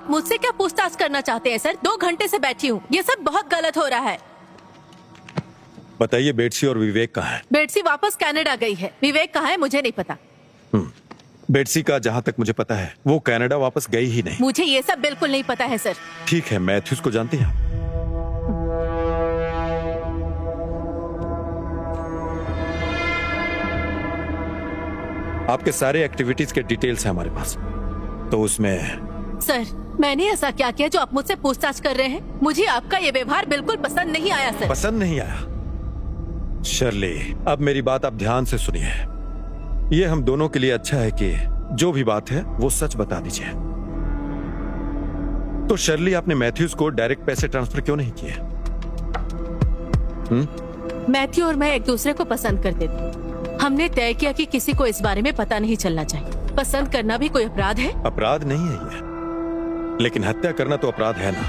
मुझसे क्या पूछताछ करना चाहते हैं सर? 2 घंटे से बैठी हूँ, ये सब बहुत गलत हो रहा है। बताइए बेटसी और विवेक कहाँ है? बेटसी वापस कनाडा गई है, विवेक कहाँ है मुझे नहीं पता। बेटसी का जहाँ तक मुझे पता है वो कनाडा वापस गई ही नहीं। मुझे ये सब बिल्कुल नहीं पता है सर। ठीक है, मैथ्यूज को जानती हैं? आपके सारे एक्टिविटीज के डिटेल्स हैं हमारे पास, तो उसमें सर मैंने ऐसा क्या किया जो आप मुझसे पूछताछ कर रहे हैं? मुझे आपका ये व्यवहार बिल्कुल पसंद नहीं आया सर। पसंद नहीं आया? शर्ली, अब मेरी बात आप ध्यान से सुनिए। ये हम दोनों के लिए अच्छा है कि जो भी बात है वो सच बता दीजिए। तो शर्ली, आपने मैथ्यूज को डायरेक्ट पैसे ट्रांसफर क्यों नहीं किए? मैथ्यू और मैं एक दूसरे को पसंद करते थे। हमने तय किया कि किसी को इस बारे में पता नहीं चलना चाहिए। पसंद करना भी कोई अपराध है? अपराध नहीं है ये, लेकिन हत्या करना तो अपराध है ना।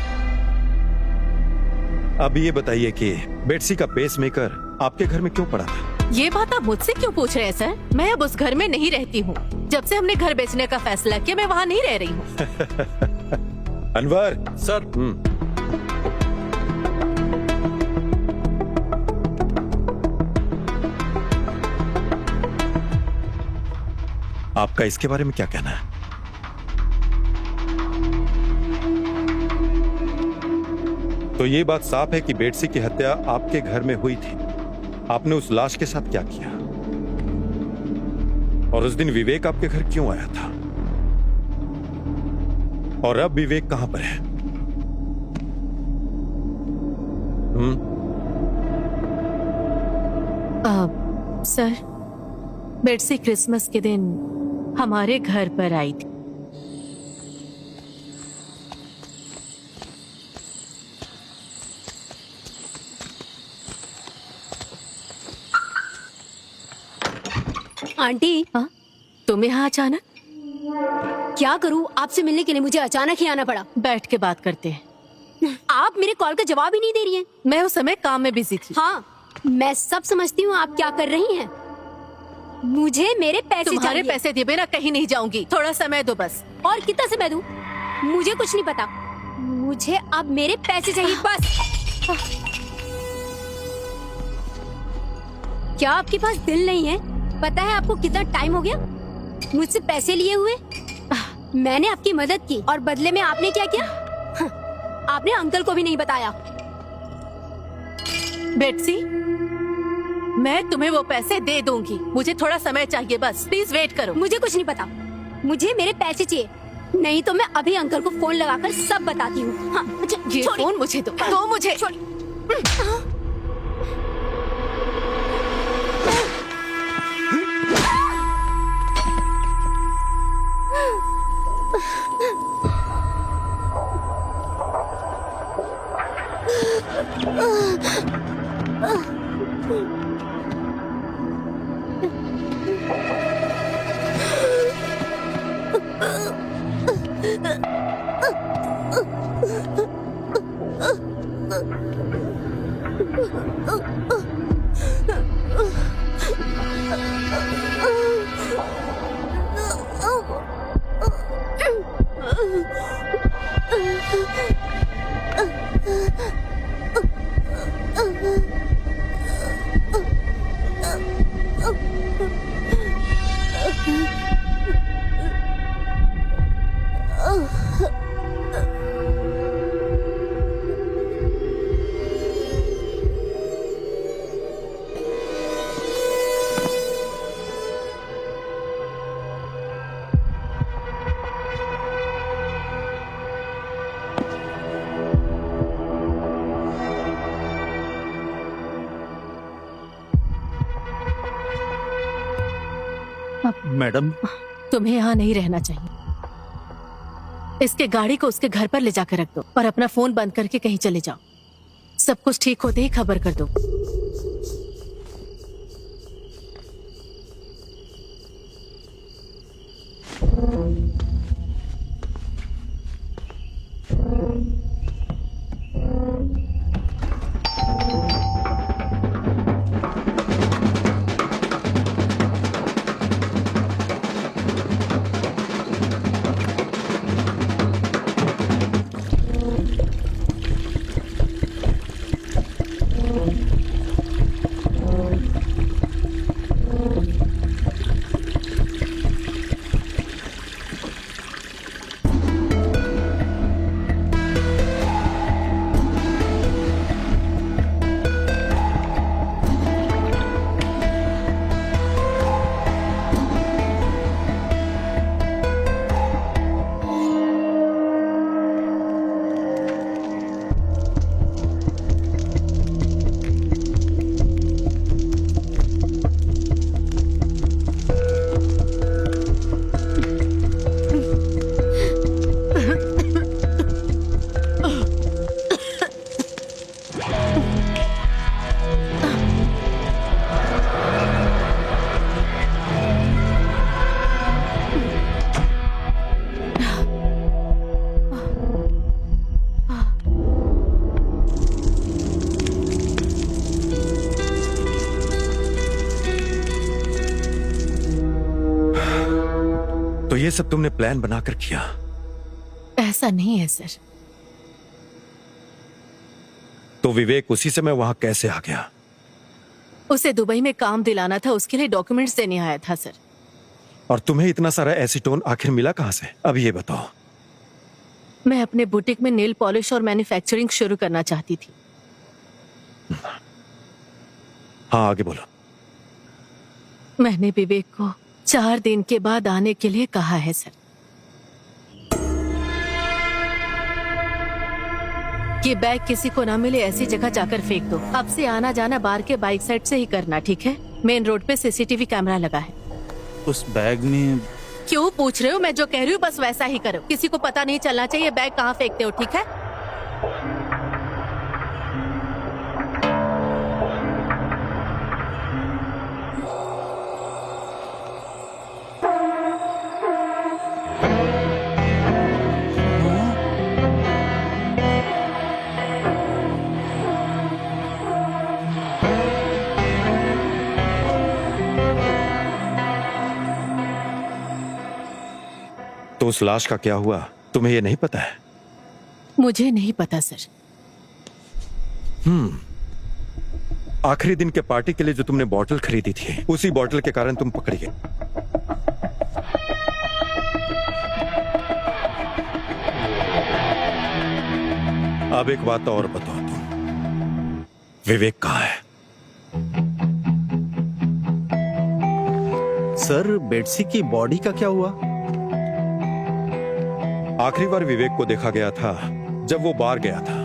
अब ये बताइए कि बेटसी का पेसमेकर आपके घर में क्यों पड़ा था? ये बात आप मुझसे क्यों पूछ रहे हैं सर? मैं अब उस घर में नहीं रहती हूँ। जब से हमने घर बेचने का फैसला किया मैं वहाँ नहीं रह रही हूँ। अनवर सर। आपका इसके बारे में क्या कहना है? तो ये बात साफ है कि बेटसी की हत्या आपके घर में हुई थी। आपने उस लाश के साथ क्या किया? और उस दिन विवेक आपके घर क्यों आया था? और अब विवेक कहां पर है? सर, बेटसी क्रिसमस के दिन हमारे घर पर आई थी। आंटी, हाँ? तुम यहाँ अचानक? क्या करूँ, आपसे मिलने के लिए मुझे अचानक ही आना पड़ा। बैठ के बात करते हैं। आप मेरे कॉल का जवाब ही नहीं दे रही हैं। मैं उस समय काम में बिजी थी। हाँ, मैं सब समझती हूँ आप क्या कर रही हैं। मुझे मेरे पैसे तुम्हारे चाहिए। पैसे दिए बिना कहीं नहीं जाऊंगी। थोड़ा समय दो बस। और कितना समय दूं? मुझे कुछ नहीं पता। मुझे अब मेरे पैसे चाहिए बस। क्या आपके पास दिल नहीं है? पता है आपको कितना टाइम हो गया मुझसे पैसे लिए हुए? मैंने आपकी मदद की और बदले में आपने क्या किया? आपने अंकल को भी नहीं बताया। बेटसी, मैं तुम्हें वो पैसे दे दूंगी। मुझे थोड़ा समय चाहिए बस। प्लीज वेट करो। मुझे कुछ नहीं पता। मुझे मेरे पैसे चाहिए, नहीं तो मैं अभी अंकल को फोन लगाकर सब बताती हूँ। हाँ, ये फोन मुझे दो मुझे। मैडम, तुम्हें यहाँ नहीं रहना चाहिए। इसके गाड़ी को उसके घर पर ले जाकर रख दो और अपना फोन बंद करके कहीं चले जाओ। सब कुछ ठीक होते ही खबर कर दो। ये सब तुमने प्लान बनाकर किया? ऐसा नहीं है सर। तो विवेक उसी समय वहां कैसे आ गया? उसे दुबई में काम दिलाना था, उसके लिए डॉक्यूमेंट्स देने आया था सर। और तुम्हें इतना सारा एसीटोन आखिर मिला कहां से? अब ये बताओ। मैं अपने बुटीक में नेल पॉलिश और मैन्युफैक्चरिंग शुरू करना चाहती थी। हाँ, आगे बोलो। मैंने विवेक को 4 दिन के बाद आने के लिए कहा है सर। ये बैग किसी को ना मिले ऐसी जगह जाकर फेंक दो। अब से आना जाना बार के बाइक साइड से ही करना, ठीक है? मेन रोड पे सीसीटीवी कैमरा लगा है। उस बैग में क्यों पूछ रहे हो? मैं जो कह रही हूँ बस वैसा ही करो। किसी को पता नहीं चलना चाहिए बैग कहाँ फेंकते हो, ठीक है? तो उस लाश का क्या हुआ, तुम्हें ये नहीं पता है? मुझे नहीं पता सर। आखिरी दिन के पार्टी के लिए जो तुमने बॉटल खरीदी थी, उसी बॉटल के कारण तुम पकड़ी गई। अब एक बात और बताओ, तुम विवेक कहाँ है? सर, बेटसी की बॉडी का क्या हुआ? आखिरी बार विवेक को देखा गया था जब वो बार गया था।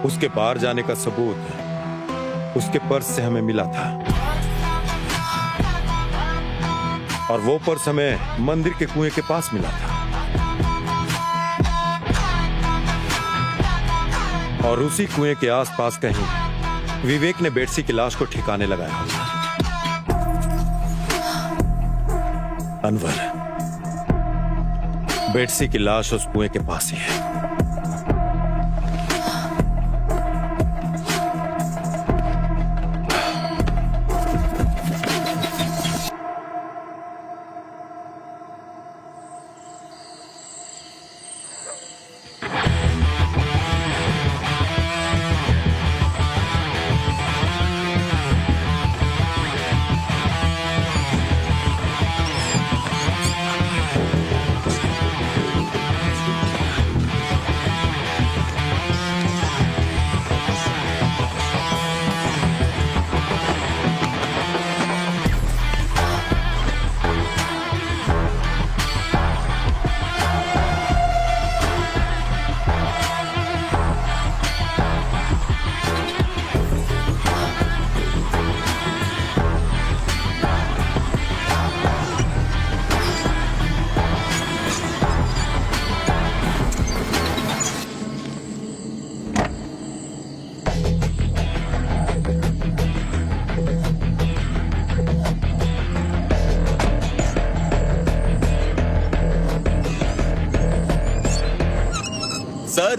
उसके बार जाने का सबूत उसके पर्स से हमें मिला था, और वो पर्स हमें मंदिर के कुएं के पास मिला था। और उसी कुएं के आसपास कहीं विवेक ने बेटसी की लाश को ठिकाने लगाया होगा। अनवर, बेटसी की लाश उस कुएं के पास ही है। सर,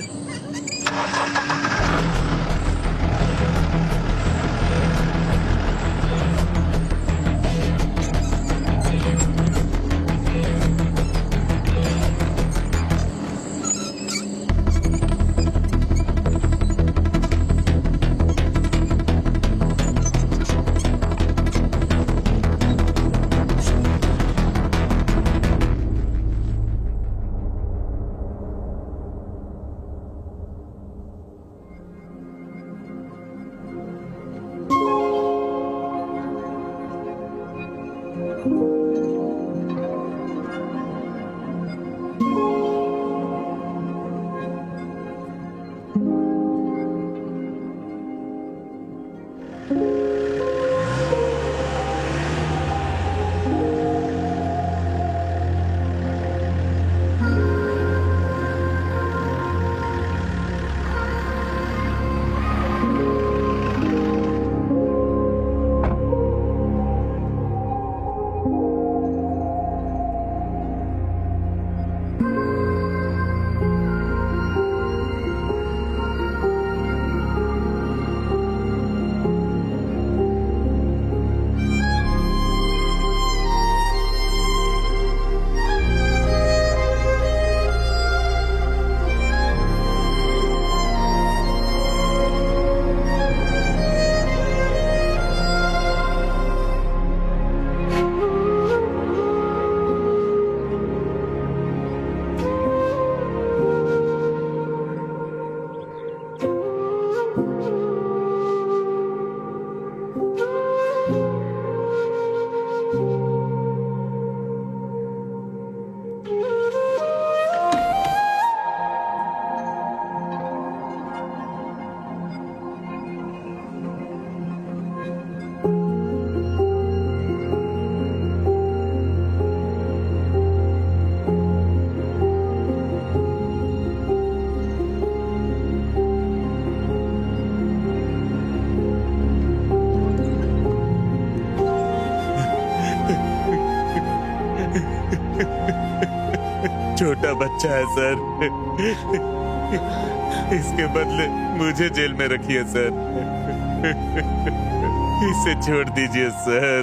छोटा बच्चा है सर। इसके बदले मुझे जेल में रखिए सर। इसे छोड़ दीजिए सर।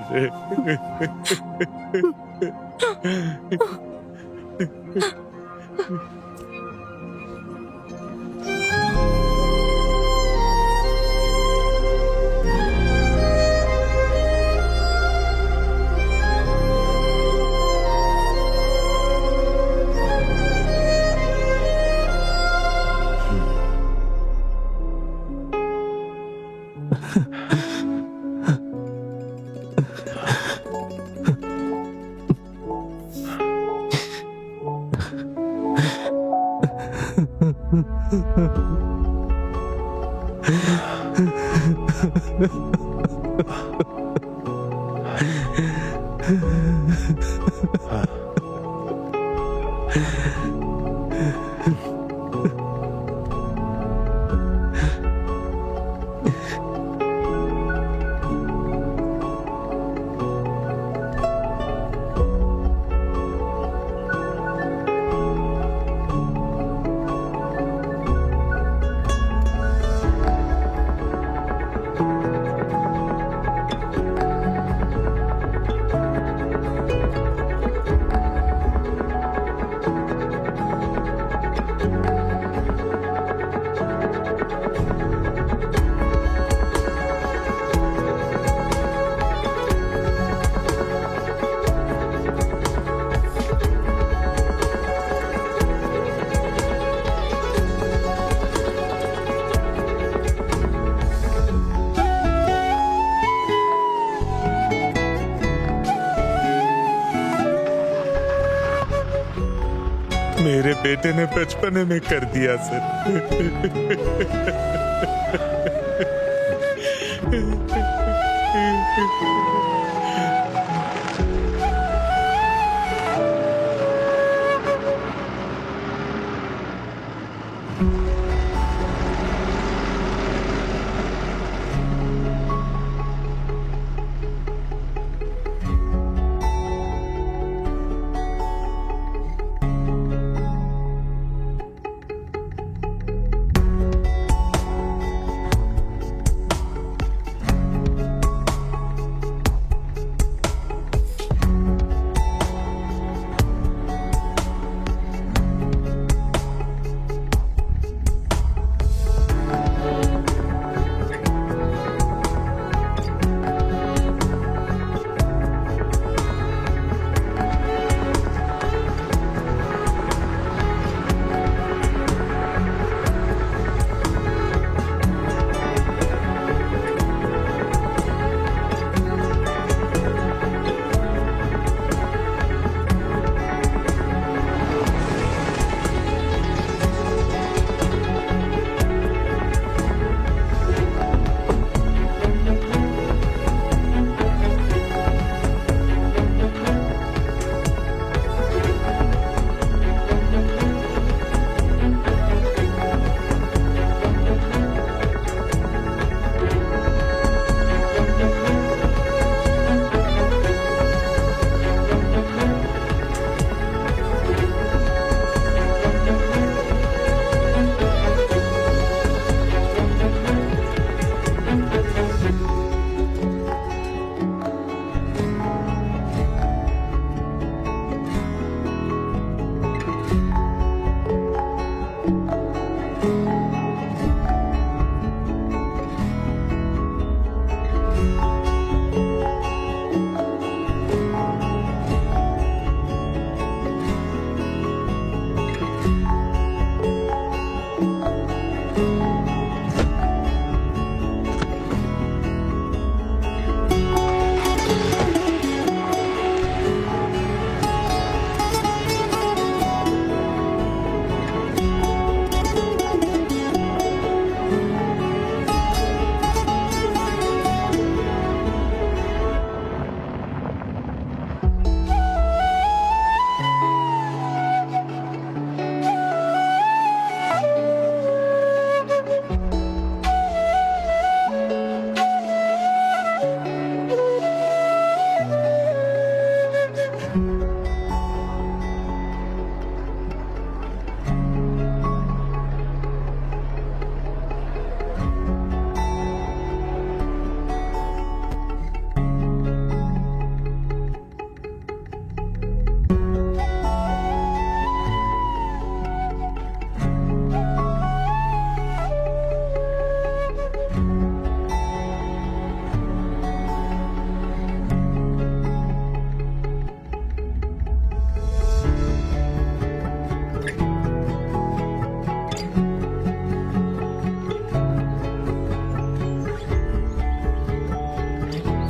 मेरे बेटे ने बचपने में कर दिया सर।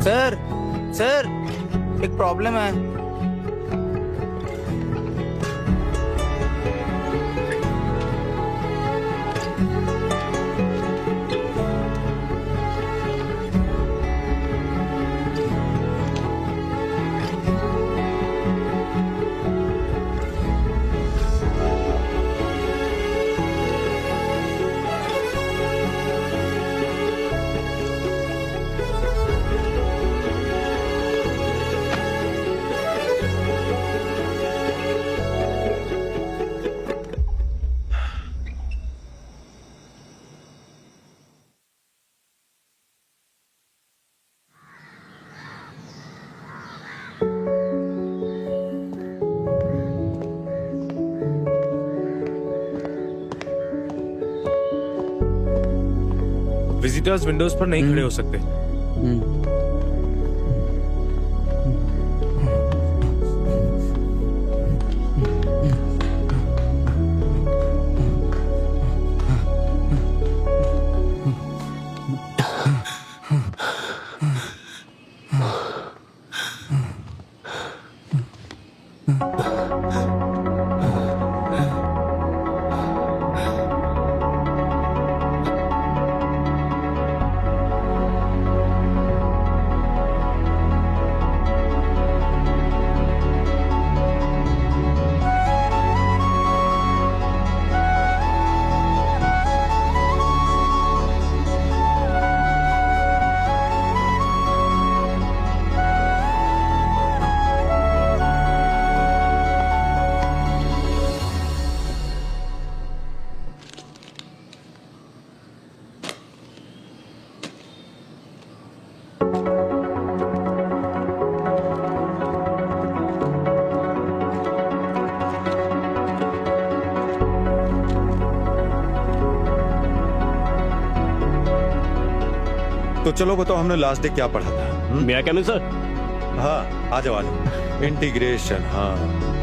सर सर एक प्रॉब्लम है। विजिटर्स विंडोज पर नहीं खड़े हो सकते। तो चलो बताओ हमने लास्ट डे क्या पढ़ा था? मेरा क्या सर? हाँ आ जाओ इंटीग्रेशन। हाँ